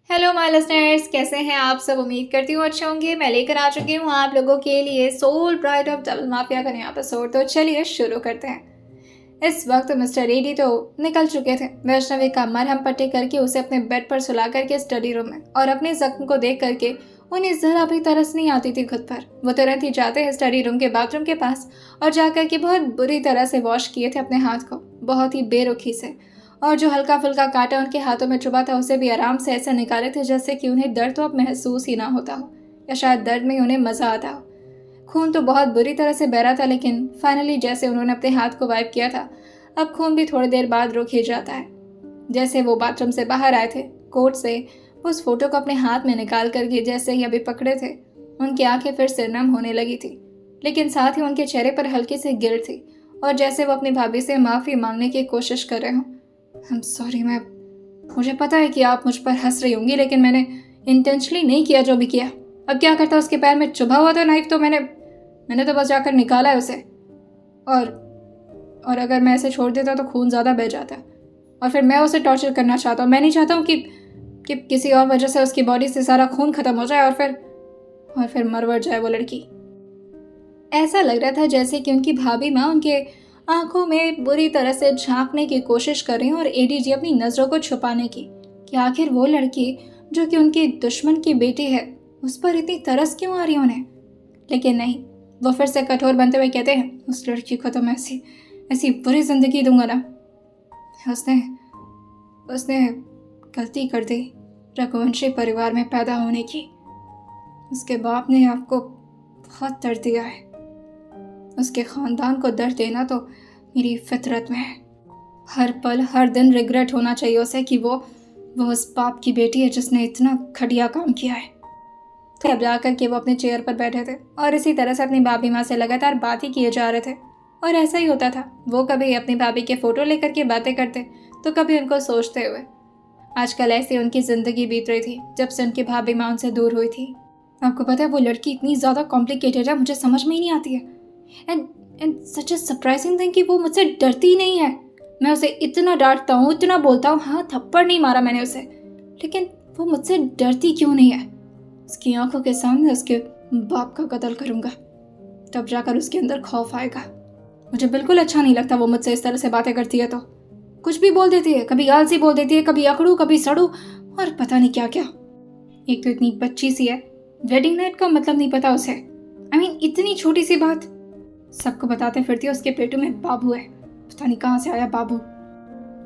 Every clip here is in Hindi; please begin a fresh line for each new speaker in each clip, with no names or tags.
हेलो माय लिसनर्स, कैसे हैं आप सब। उम्मीद करती हूँ अच्छे होंगे। मैं लेकर आ चुकी हूँ आप लोगों के लिए soul bride of double mafia का नया एपिसोड। तो चलिए शुरू करते हैं। इस वक्त मिस्टर एडी तो निकल चुके थे। वैष्णवी का मरहम पट्टी करके उसे अपने बेड पर सुला करके स्टडी रूम में, और अपने जख्म को देख करके उन्हें जरा भी तरस नहीं आती थी खुद पर। वो तुरंत ही जाते हैं स्टडी रूम के बाथरूम के पास और जाकर के बहुत बुरी तरह से वॉश किए थे अपने हाथ को, बहुत ही बेरुखी से। और जो हल्का फुल्का कांटा उनके हाथों में चुभा था उसे भी आराम से ऐसे निकाले थे जैसे कि उन्हें दर्द तो अब महसूस ही ना होता हो, या शायद दर्द में ही उन्हें मजा आता हो। खून तो बहुत बुरी तरह से बह रहा था, लेकिन फाइनली जैसे उन्होंने अपने हाथ को वाइप किया था, अब खून भी थोड़ी देर बाद रुक ही जाता है। जैसे वो बाथरूम से बाहर आए थे कोर्ट से, उस फोटो को अपने हाथ में निकाल करके जैसे ही अभी पकड़े थे, उनकी आंखें फिर से नम होने लगी थी, लेकिन साथ ही उनके चेहरे पर हल्की सी गिल्ट थी, और जैसे वो अपनी भाभी से माफी मांगने की कोशिश कर रहे हों। I'm sorry, मुझे पता है कि आप मुझ पर हंस रही होंगी, लेकिन मैंने इंटेंशनली नहीं किया जो भी किया। अब क्या करता, उसके पैर में चुभा हुआ था नाइफ, तो मैंने तो बस जाकर निकाला है उसे। और अगर मैं ऐसे छोड़ देता तो खून ज़्यादा बह जाता, और फिर मैं उसे टॉर्चर करना चाहता हूँ। मैं नहीं चाहता हूँ कि किसी और वजह से उसकी बॉडी से सारा खून खत्म हो जाए और फिर मर वर जाए वो लड़की। ऐसा लग रहा था जैसे कि उनकी भाभी माँ उनके आंखों में बुरी तरह से झांकने की कोशिश कर रही हैं, और एडीजी अपनी नजरों को छुपाने की कि आखिर वो लड़की जो कि उनकी दुश्मन की बेटी है, उस पर इतनी तरस क्यों आ रही है उन्हें। लेकिन नहीं, वो फिर से कठोर बनते हुए कहते हैं, उस लड़की को तो मैं ऐसी ऐसी बुरी जिंदगी दूंगा ना। उसने उसने गलती कर दी रघुवंशी परिवार में पैदा होने की। उसके बाप ने आपको बहुत दर्द दिया है। उसके खानदान को दर्द देना तो मेरी फितरत में है। हर पल हर दिन रिग्रेट होना चाहिए उसे कि वो उस बाप की बेटी है जिसने इतना घटिया काम किया है। तो अब जाकर के वो अपने चेयर पर बैठे थे और इसी तरह से अपनी भाभी माँ से लगातार बात ही किए जा रहे थे। और ऐसा ही होता था, वो कभी अपनी भाभी के फोटो लेकर के बातें करते तो कभी उनको सोचते हुए। आजकल ऐसी उनकी जिंदगी बीत रही थी जब से उनकी भाभी माँ उनसे दूर हुई थी। आपको पता है वो लड़की इतनी ज़्यादा कॉम्प्लिकेटेड है, मुझे समझ में ही नहीं आती है। And such A surprising thing कि वो मुझसे डरती ही नहीं है। मैं उसे इतना डांटता हूँ, इतना बोलता हूँ, हाँ थप्पड़ नहीं मारा मैंने उसे, लेकिन वो मुझसे डरती क्यों नहीं है। उसकी आंखों के सामने उसके बाप का कत्ल करूँगा, तब जाकर उसके अंदर खौफ आएगा। मुझे बिल्कुल अच्छा नहीं लगता वो मुझसे इस तरह से बातें करती है, तो कुछ भी बोल देती है, कभी आलसी बोल देती है, कभी अकड़ू, कभी सड़ू, और पता नहीं क्या क्या। एक तो इतनी बच्ची सी है, वेडिंग नाइट का मतलब नहीं पता उसे। I mean, इतनी छोटी सी बात सबको बताते फिरती है उसके पेटू में बाबू है। पता नहीं कहाँ से आया बाबू।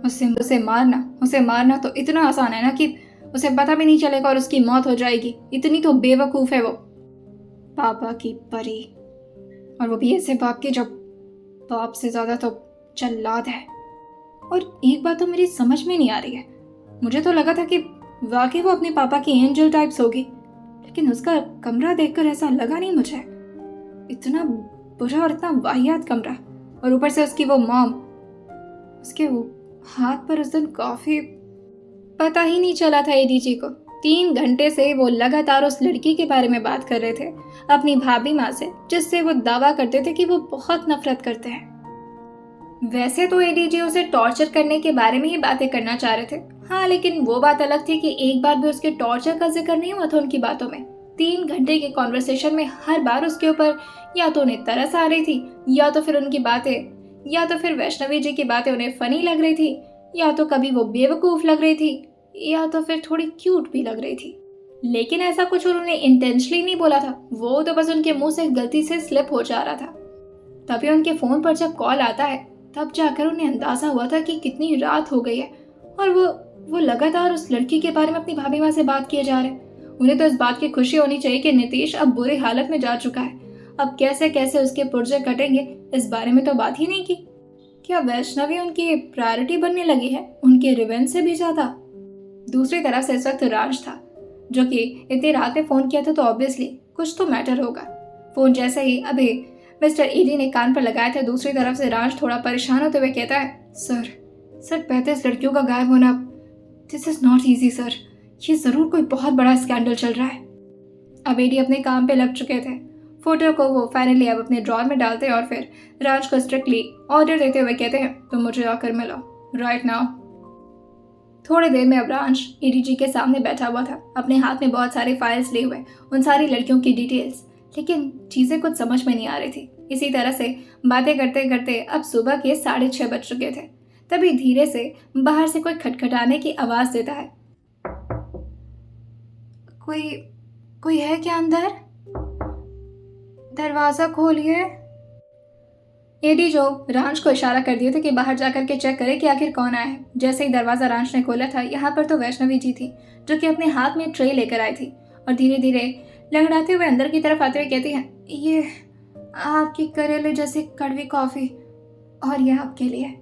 उसे मारना तो इतना आसान है ना कि उसे पता भी नहीं चलेगा और उसकी मौत हो जाएगी। इतनी तो बेवकूफ है वो। पापा की परी, और वो भी ऐसे बाप की जो बाप से ज्यादा तो जल्लाद है। और एक बात तो मेरी समझ में नहीं आ रही है, मुझे तो लगा था कि वाकई वो अपने पापा की एंजल टाइप्स होगी, लेकिन उसका कमरा देखकर ऐसा लगा नहीं मुझे। इतना बुरा और इतना वाहियात कमरा, और ऊपर से उसकी वो मॉम, उसके वो हाथ पर उस दिन काफी पता ही नहीं चला था एडीजी को। 3 घंटे से वो लगातार उस लड़की के बारे में बात कर रहे थे अपनी भाभी माँ से, जिससे वो दावा करते थे कि वो बहुत नफरत करते हैं। वैसे तो एडीजी उसे टॉर्चर करने के बारे में ही बातें करना चाह रहे थे, हाँ, लेकिन वो बात अलग थी कि एक बार भी उसके टॉर्चर का जिक्र नहीं हुआ था उनकी बातों में। 3 घंटे के कॉन्वर्सेशन में हर बार उसके ऊपर या तो उन्हें तरस आ रही थी, या तो फिर उनकी बातें, या तो फिर वैष्णवी जी की बातें उन्हें फनी लग रही थी, या तो कभी वो बेवकूफ लग रही थी, या तो फिर थोड़ी क्यूट भी लग रही थी। लेकिन ऐसा कुछ उन्होंने इंटेंशनली नहीं बोला था, वो तो बस उनके मुंह से गलती से स्लिप हो जा रहा था। तभी उनके फोन पर जब कॉल आता है तब जाकर उन्हें अंदाजा हुआ था कि कितनी रात हो गई है, और वो लगातार उस लड़की के बारे में अपनी भाभी माँ से बात किए जा रहे हैं। उन्हें तो इस बात की खुशी होनी चाहिए कि नीतीश अब बुरी हालत में जा चुका है। अब कैसे कैसे उसके पुर्जे कटेंगे इस बारे में तो बात ही नहीं की। क्या वैष्णवी उनकी प्रायोरिटी बनने लगी है, उनके रिवेंज से भी ज्यादा। दूसरी तरफ से इस वक्त राज था, जो कि इतनी रात में फोन किया था, तो ऑब्वियसली कुछ तो मैटर होगा। फोन जैसे ही अभी मिस्टर एडी ने कान पर लगाया था, दूसरी तरफ से राज थोड़ा परेशान होते हुए कहता है, सर 35 लड़कियों का गायब होना, this is not easy sir. ये जरूर कोई बहुत बड़ा स्कैंडल चल रहा है। अब एडी अपने काम पे लग चुके थे। फोटो को वो फाइनली अब अपने ड्रॉर में डालते हैं और फिर राज को स्ट्रिक्टली ऑर्डर देते हुए कहते हैं, तुम मुझे आकर मिलो राइट नाउ। थोड़ी देर में अब रांश एडीजी के सामने बैठा हुआ था, अपने हाथ में बहुत सारे फाइल्स लिए हुए, उन सारी लड़कियों की डिटेल्स। लेकिन चीजें कुछ समझ में नहीं आ रही थी। इसी तरह से बातें करते करते अब सुबह के 6:30 बज चुके थे। तभी धीरे से बाहर से कोई खटखटाने की आवाज देता है। कोई कोई है क्या अंदर? दरवाजा खोलिए। एडी जो रांश को इशारा कर दिए थे कि बाहर जाकर के चेक करे कि आखिर कौन आया है। जैसे ही दरवाजा रांश ने खोला था, यहाँ पर तो वैष्णवी जी थी, जो कि अपने हाथ में ट्रे लेकर आई थी और धीरे धीरे लंगड़ाते हुए अंदर की तरफ आते हुए कहती है, ये आपकी करेले जैसी कड़वी कॉफी, और यह आपके लिए।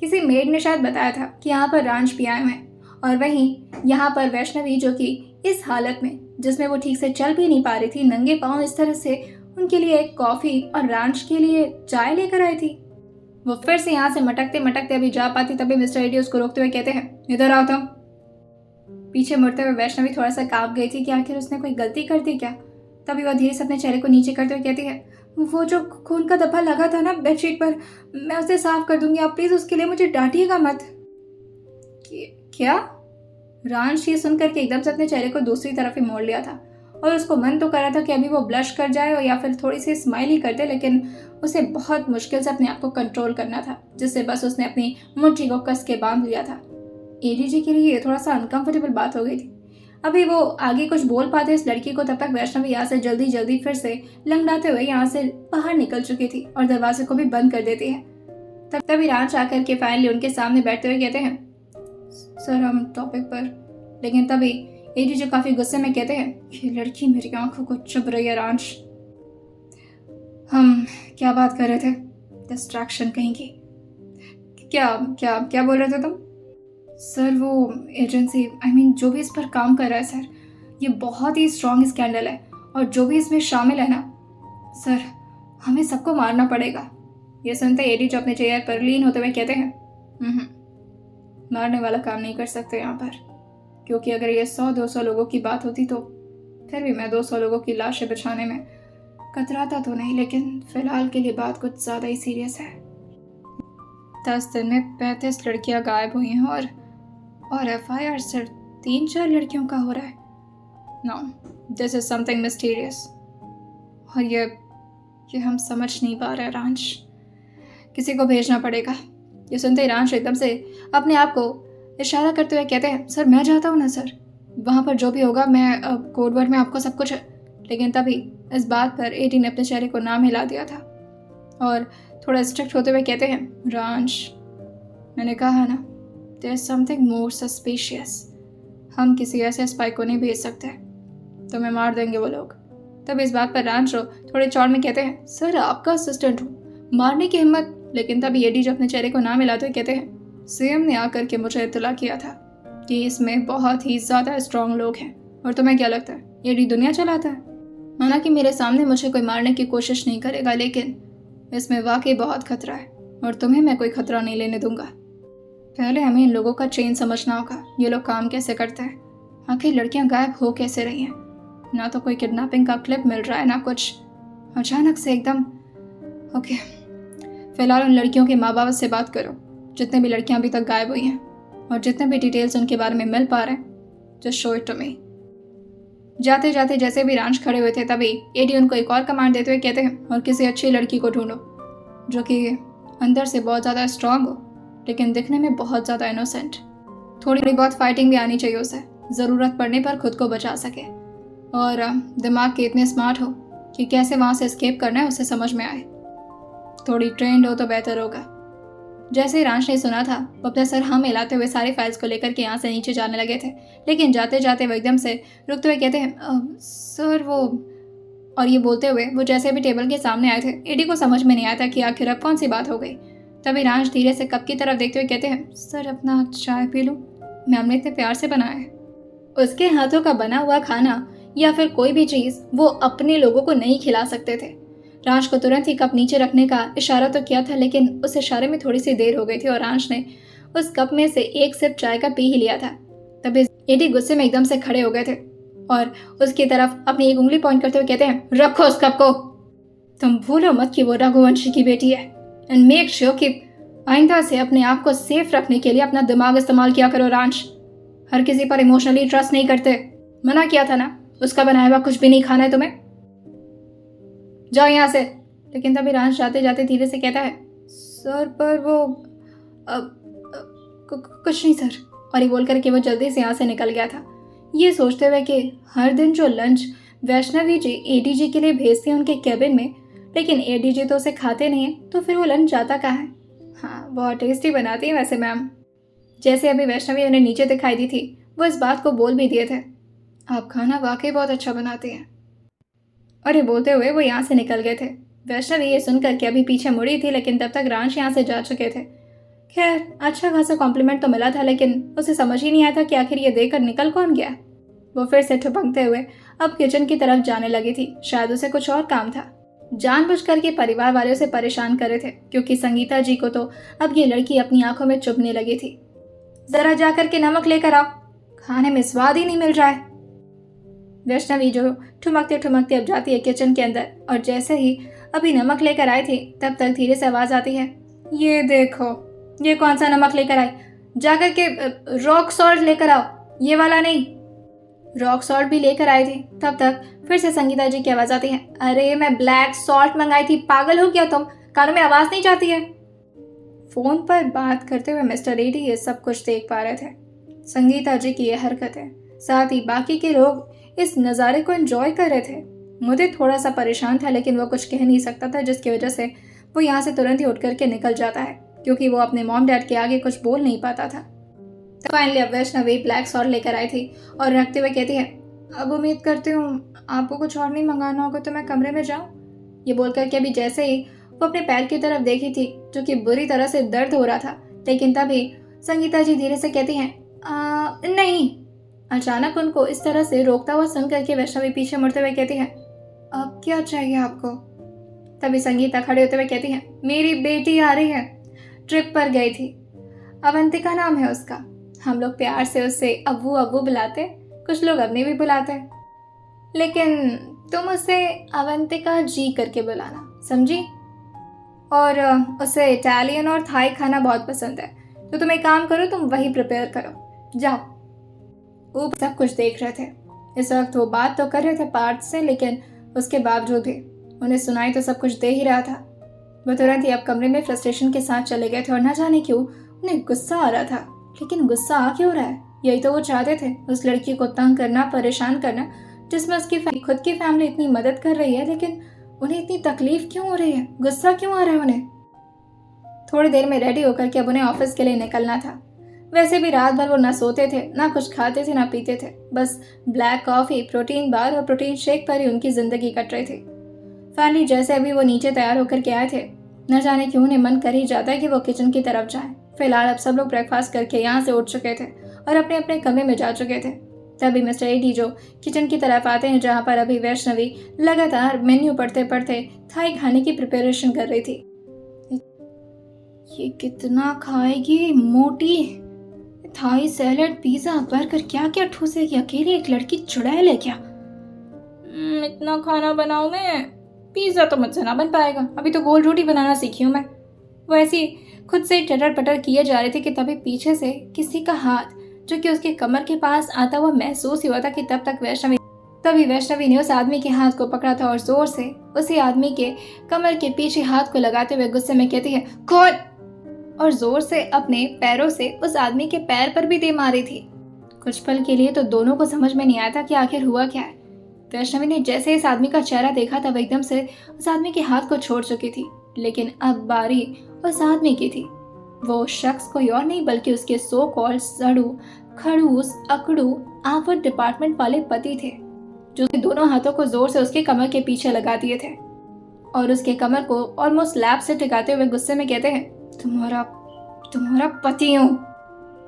किसी मेड ने शायद बताया था कि यहाँ पर रांश भी आए हुए हैं, और वहीं यहाँ पर वैष्णवी जो कि इस हालत में जिसमें वो ठीक से चल भी नहीं पा रही थी, नंगे पांव इस तरह से उनके लिए एक कॉफी और रांश के लिए चाय लेकर आई थी। वो फिर से यहाँ से मटकते मटकते अभी जा पाती, तभी मिस्टर एडी उसको रोकते हुए कहते हैं, इधर आओ तुम। पीछे मुड़ते हुए वैष्णवी थोड़ा सा कांप गई थी कि आखिर उसने कोई गलती कर दी क्या। तभी वह धीरे से अपने चेहरे को नीचे करते हुए कहती है, वो जो खून का धब्बा लगा था ना बेडशीट पर, मैं उसे साफ कर दूंगी, आप प्लीज उसके लिए मुझे डांटिएगा मत। क्या? रांश ये सुनकर के एकदम से अपने चेहरे को दूसरी तरफ ही मोड़ लिया था, और उसको मन तो कर रहा था कि अभी वो ब्लश कर जाए और या फिर थोड़ी सी स्माइल ही कर दे, लेकिन उसे बहुत मुश्किल से अपने आप को कंट्रोल करना था, जिससे बस उसने अपनी मुट्ठी को कस के बांध लिया था। एडीजी के लिए थोड़ा सा अनकंफर्टेबल बात हो गई थी। अभी वो आगे कुछ बोल पाते इस लड़की को, तब तक वैष्णवी यहाँ से जल्दी जल्दी फिर से लंगड़ाते हुए यहाँ से बाहर निकल चुकी थी और दरवाजे को भी बंद कर देती है। तभी रांच आकर के फाइनली उनके सामने बैठते हुए कहते हैं, सर हम टॉपिक पर। लेकिन तभी एडी जो काफी गुस्से में कहते हैं, ये लड़की मेरी आंखों को चुभ रही है रांच। हम क्या बात कर रहे थे? डिस्ट्रैक्शन कहीं की। क्या क्या क्या बोल रहे थे तुम? सर वो एजेंसी जो भी इस पर काम कर रहा है सर, ये बहुत ही स्ट्रॉन्ग स्कैंडल है, और जो भी इसमें शामिल है ना सर, हमें सबको मारना पड़ेगा। ये सुनते एडी जो अपने चेयर पर लीन होते हुए कहते हैं, मारने वाला काम नहीं कर सकते यहाँ पर, क्योंकि अगर ये 100-200 लोगों की बात होती तो फिर भी मैं 200 लोगों की लाशें बिछाने में कतराता तो नहीं, लेकिन फिलहाल के लिए बात कुछ ज़्यादा ही सीरियस है। 10 दिन में 35 लड़कियां गायब हुई हैं और FIR सिर्फ 3-4 लड़कियों का हो रहा है। No, this is something mysterious, और ये हम समझ नहीं पा रहे। रांच, किसी को भेजना पड़ेगा। ये सुनते ही रांच एकदम से अपने आप को इशारा करते हुए कहते हैं, सर मैं जाता हूँ ना सर, वहाँ पर जो भी होगा मैं कोड वर्ड में आपको सब कुछ। लेकिन तभी इस बात पर एडी ने अपने चेहरे को नाम हिला दिया था और थोड़ा स्ट्रिक्ट होते हुए कहते हैं, रांच मैंने कहा ना, there is something more suspicious. हम किसी ऐसे स्पाई को नहीं भेज सकते, तुम्हें मार देंगे वो लोग। तब इस बात पर रांच थोड़े चौड़ में कहते हैं, सर आपका असिस्टेंट हूँ, मारने की हिम्मत। लेकिन तभी एडी जो अपने चेहरे को नाम हिलाते हुए कहते हैं, सीएम ने आकर के मुझे इत्तला किया था कि इसमें बहुत ही ज़्यादा स्ट्रॉन्ग लोग हैं, और तुम्हें क्या लगता है एडी दुनिया चलाता है? माना कि मेरे सामने मुझे कोई मारने की कोशिश नहीं करेगा, लेकिन इसमें वाकई बहुत खतरा है, और तुम्हें मैं कोई खतरा नहीं लेने दूंगा। पहले हमें इन लोगों का चेन समझना होगा, ये लोग काम कैसे करते हैं, आखिर लड़कियां गायब हो कैसे रही हैं। ना तो कोई किडनैपिंग का क्लिप मिल रहा है, ना कुछ, अचानक से एकदम। ओके, फिलहाल उन लड़कियों के माँ बाप से बात करो, जितने भी लड़कियां अभी तक गायब हुई हैं, और जितने भी डिटेल्स उनके बारे में मिल पा रहे हैं, just show it to me. जाते जाते जैसे भी रांच खड़े हुए थे, तभी एडी उनको एक और कमांड देते हुए कहते हैं, और किसी अच्छी लड़की को ढूंढो जो कि अंदर से बहुत ज़्यादा स्ट्रांग हो, लेकिन दिखने में बहुत ज़्यादा इनोसेंट। थोड़ी बहुत फाइटिंग भी आनी चाहिए उसे, ज़रूरत पड़ने पर खुद को बचा सके, और दिमाग के इतने स्मार्ट हो कि कैसे वहाँ से एस्केप करना है उसे समझ में आए। थोड़ी ट्रेंड हो तो बेहतर होगा। जैसे ही रांच ने सुना था, वो अपने सर हम हिलाते हुए सारी फाइल्स को लेकर के यहाँ से नीचे जाने लगे थे, लेकिन जाते जाते वो एकदम से रुकते हुए कहते हैं, सर वो। और ये बोलते हुए वो जैसे भी टेबल के सामने आए थे, एडी को समझ में नहीं आया था कि आखिर अब कौन सी बात हो गई। तभी रांच धीरे से कप की तरफ देखते हुए कहते हैं, सर अपना चाय पी लूँ, मैम ने इतने प्यार से बनाया है। उसके हाथों का बना हुआ खाना या फिर कोई भी चीज़ वो अपने लोगों को नहीं खिला सकते थे। रांच को तुरंत ही कप नीचे रखने का इशारा तो किया था, लेकिन उस इशारे में थोड़ी सी देर हो गई थी और रांच ने उस कप में से एक सिप चाय का पी ही लिया था। तभी एडी गुस्से में एकदम से खड़े हो गए थे और उसकी तरफ अपनी एक उंगली पॉइंट करते हुए कहते हैं, रखो उस कप को। तुम भूलो मत कि वो रघुवंशी की बेटी है, एंड मेक श्योर कि आइंदा से अपने आप को सेफ रखने के लिए अपना दिमाग इस्तेमाल किया करो रांच। हर किसी पर इमोशनली ट्रस्ट नहीं करते। मना किया था ना, उसका बनाया हुआ कुछ भी नहीं खाना है तुम्हें, जाओ यहाँ से। लेकिन तभी रांझ जाते जाते धीरे से कहता है, सर पर वो कुछ नहीं सर। और ये बोल करके वो जल्दी से यहाँ से निकल गया था, ये सोचते हुए कि हर दिन जो लंच वैष्णवी जी एडीजी के लिए भेजते हैं उनके कैबिन में, लेकिन एडीजी तो उसे खाते नहीं है, तो फिर वो लंच जाता कहाँ है। हाँ, बहुत टेस्टी बनाती है वैसे मैम। जैसे अभी वैष्णवी उन्हें नीचे दिखाई दी थी, वो इस बात को बोल भी दिए थे, आप खाना वाकई बहुत अच्छा बनाती हैं। और ये बोलते हुए वो यहाँ से निकल गए थे। वैष्णवी ये सुनकर के अभी पीछे मुड़ी थी, लेकिन तब तक रांझ यहाँ से जा चुके थे। खैर, अच्छा खासा कॉम्प्लीमेंट तो मिला था, लेकिन उसे समझ ही नहीं आया था कि आखिर ये देकर निकल कौन गया। वो फिर से ठुपकते हुए अब किचन की तरफ जाने लगी थी। शायद उसे कुछ और काम था। जानबूझकर के परिवार वाले उसे परेशान कर रहे थे, क्योंकि संगीता जी को तो अब ये लड़की अपनी आंखों में चुभने लगी थी। जरा जाकर के नमक लेकर आओ, खाने में स्वाद ही नहीं मिल रहा है। वैष्णवी जो ठुमकते ठुमकते अब जाती है किचन के अंदर, और जैसे ही अभी नमक लेकर आई थी, तब तक धीरे से आवाज आती है, ये देखो, ये कौन सा नमक लेकर आई, जाकर के रॉक सॉल्ट लेकर आओ, ये वाला नहीं। रॉक सॉल्ट भी लेकर आई थी। तब तक फिर से संगीता जी की आवाज आती है, अरे मैं ब्लैक सॉल्ट मंगाई थी, पागल हो क्या तुम, कानों में आवाज नहीं जाती है। फोन पर बात करते हुए मिस्टर रेड्डी ये सब कुछ देख पा रहे थे, संगीता जी की ये हरकतें, साथ ही बाकी के लोग इस नज़ारे को एंजॉय कर रहे थे। मुझे थोड़ा सा परेशान था, लेकिन वो कुछ कह नहीं सकता था, जिसकी वजह से वो यहाँ से तुरंत ही उठ करके निकल जाता है, क्योंकि वो अपने मॉम डैड के आगे कुछ बोल नहीं पाता था। तो फाइनली अब वैष्णवी ब्लैक सॉल्ट लेकर आई थी और रखते हुए कहती है, अब उम्मीद करती हूँ आपको कुछ और नहीं मंगाना होगा तो मैं कमरे में जाऊँ। ये बोलकर के अभी जैसे ही वो अपने पैर की तरफ देखी थी, जो कि बुरी तरह से दर्द हो रहा था, लेकिन तभी संगीता जी धीरे से कहती हैं, नहीं। अचानक उनको इस तरह से रोकता हुआ सुन करके वैष्णवी पीछे मुड़ते हुए कहती है, अब क्या चाहिए आपको। तभी संगीता खड़े होते हुए कहती है, मेरी बेटी आ रही है, ट्रिप पर गई थी, अवंतिका नाम है उसका, हम लोग प्यार से उससे अव्वू अव्वू बुलाते, कुछ लोग अवनी भी बुलाते हैं, लेकिन तुम उसे अवंतिका जी करके बुलाना, समझी। और उसे इटालियन और थाई खाना बहुत पसंद है, तो तुम एक काम करो, तुम वही प्रिपेयर करो, जाओ। वो सब कुछ देख रहे थे। इस वक्त वो बात तो कर रहे थे पार्थ से, लेकिन उसके बावजूद भी उन्हें सुनाई तो सब कुछ दे ही रहा था। वो तुरंत ही अब कमरे में फ्रस्ट्रेशन के साथ चले गए थे, और न जाने क्यों उन्हें गुस्सा आ रहा था। लेकिन गुस्सा आ क्यों रहा है, यही तो वो चाहते थे, उस लड़की को तंग करना, परेशान करना, जिसमें उसकी खुद की फैमिली इतनी मदद कर रही है, लेकिन उन्हें इतनी तकलीफ क्यों हो रही है, गुस्सा क्यों आ रहा है उन्हें। थोड़ी देर में रेडी होकर के अब उन्हें ऑफिस के लिए निकलना था। वैसे भी रात भर वो ना सोते थे, ना कुछ खाते थे, ना पीते थे, बस ब्लैक कॉफी, प्रोटीन बार और प्रोटीन शेक पर ही उनकी जिंदगी कट रही थी। फाइनली जैसे अभी वो नीचे तैयार होकर के आए थे, न जाने क्यों उन्हें मन कर ही जाता है कि वो किचन की तरफ जाएं। फिलहाल अब सब लोग ब्रेकफास्ट करके यहाँ से उठ चुके थे और अपने अपने कमरे में जा चुके थे। तभी मिस्टर एडी जो किचन की तरफ आते हैं, जहाँ पर अभी वैष्णवी लगातार मेन्यू पढ़ते पढ़ते थाई खाने की प्रिपरेशन कर रही थी। ये कितना खाएगी मोटी, थाई सैलेड, पिज्जा, बर्गर, क्या क्या ठूसेगी, अकेली एक लड़की चुड़ैल है क्या। इतना खाना बनाऊं मैं, पिज्जा तो मुझसे ना बन पाएगा, अभी तो गोल रोटी बनाना सीखी हूँ मैं। वो ऐसी खुद से टटर पटर किए जा रहे थे कि तभी पीछे से किसी का हाथ, जो कि उसके कमर के पास आता हुआ महसूस हुआ था कि तभी वैष्णवी ने उस आदमी के हाथ को पकड़ा था और जोर से उसी आदमी के कमर के पीछे हाथ को लगाते हुए गुस्से में कहती है, कौन, और जोर से अपने पैरों से उस आदमी के पैर पर भी दे मारी थी। कुछ पल के लिए तो दोनों को समझ में नहीं आया था कि आखिर हुआ क्या है। वैष्णवी ने जैसे इस आदमी का चेहरा देखा था, वह एकदम से उस आदमी के हाथ को छोड़ चुकी थी, लेकिन अब बारी उस आदमी की थी। वो शख्स कोई और नहीं बल्कि उसके सो कॉल्ड सड़ू, खड़ूस, अकड़ू, आवट डिपार्टमेंट वाले पति थे, जो दोनों हाथों को जोर से उसके कमर के पीछे लगा दिए थे और उसके कमर को ऑलमोस्ट लैप से टिकाते हुए गुस्से में कहते हैं, तुम्हारा पति हूं।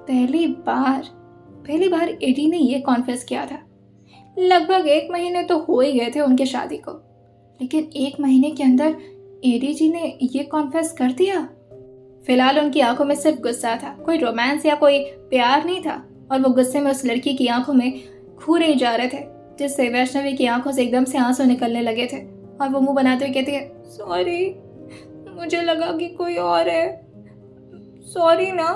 पहली बार एडी ने यह कॉन्फेस किया था। लगभग 1 महीने तो हो ही गए थे उनके शादी को, लेकिन 1 महीने के अंदर एडी जी ने यह कॉन्फेस कर दिया। फिलहाल उनकी आंखों में सिर्फ गुस्सा था, कोई रोमांस या कोई प्यार नहीं था, और वो गुस्से में उस लड़की की आंखों में घूरे जा रहे थे, जिससे वैष्णवी की आंखों से एकदम से आंसू निकलने लगे थे। और वो मुंह बनाते हुए कहती है, सॉरी, मुझे लगा कि कोई और है, सॉरी ना।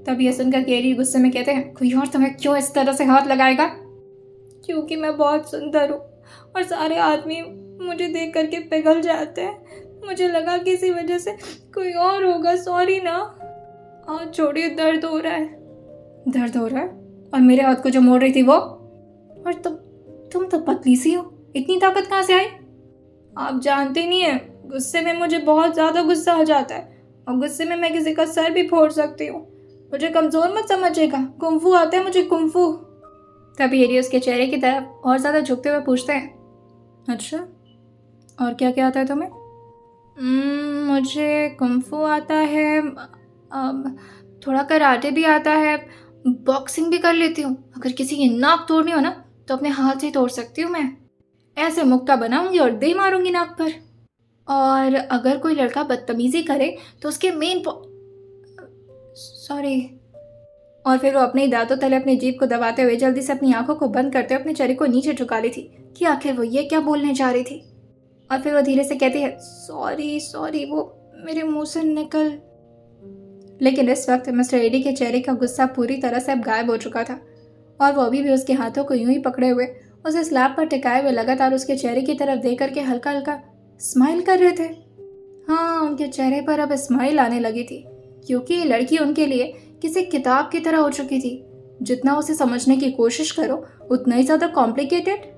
तब ये सुनकर केरी गुस्से में कहते हैं, कोई और तुम्हें क्यों इस तरह से हाथ लगाएगा? क्योंकि मैं बहुत सुंदर हूँ और सारे आदमी मुझे देख करके पिघल जाते हैं। मुझे लगा कि इसी वजह से कोई और होगा, सॉरी ना। आज छोड़िए, दर्द हो रहा है। दर्द हो रहा है? और मेरे हाथ को जो मोड़ रही थी वो? और तुम तो पतली सी हो, इतनी ताकत कहाँ से आई? आप जानते नहीं है, गुस्से में मुझे बहुत ज़्यादा गुस्सा आ जाता है और गुस्से में मैं किसी का सर भी फोड़ सकती हूँ। मुझे कमज़ोर मत समझिएगा, कुंफू आता है मुझे, कुंफू। तभी एरी उसके चेहरे की तरफ और ज़्यादा झुकते हुए पूछते हैं, अच्छा और क्या क्या आता है तुम्हें? मुझे कुंफू आता है, थोड़ा कराटे भी आता है, बॉक्सिंग भी कर लेती हूँ। अगर किसी की नाक तोड़नी हो ना तो अपने हाथ से तोड़ सकती हूँ मैं। ऐसे मुक्का बनाऊंगी और दे मारूंगी नाक पर। और अगर कोई लड़का बदतमीजी करे तो उसके सॉरी। और फिर वो अपने ही दांतों तले अपनी जीभ को दबाते हुए जल्दी से अपनी आंखों को बंद करते हुए अपने चेहरे को नीचे झुका ली थी कि आखिर वो ये क्या बोलने जा रही थी। और फिर वो धीरे से कहती है, सॉरी, वो मेरे मुंह से निकल। लेकिन इस वक्त मिस्टर एडी के चेहरे का गुस्सा पूरी तरह से अब गायब हो चुका था और वो अभी भी उसके हाथों को यूं ही पकड़े हुए उसे स्लैब पर टिकाए हुए लगातार उसके चेहरे की तरफ देख करके हल्का हल्का स्माइल कर रहे थे। हाँ, उनके चेहरे पर अब स्माइल आने लगी थी क्योंकि ये लड़की उनके लिए किसी किताब की तरह हो चुकी थी। जितना उसे समझने की कोशिश करो उतना ही ज़्यादा कॉम्प्लिकेटेड।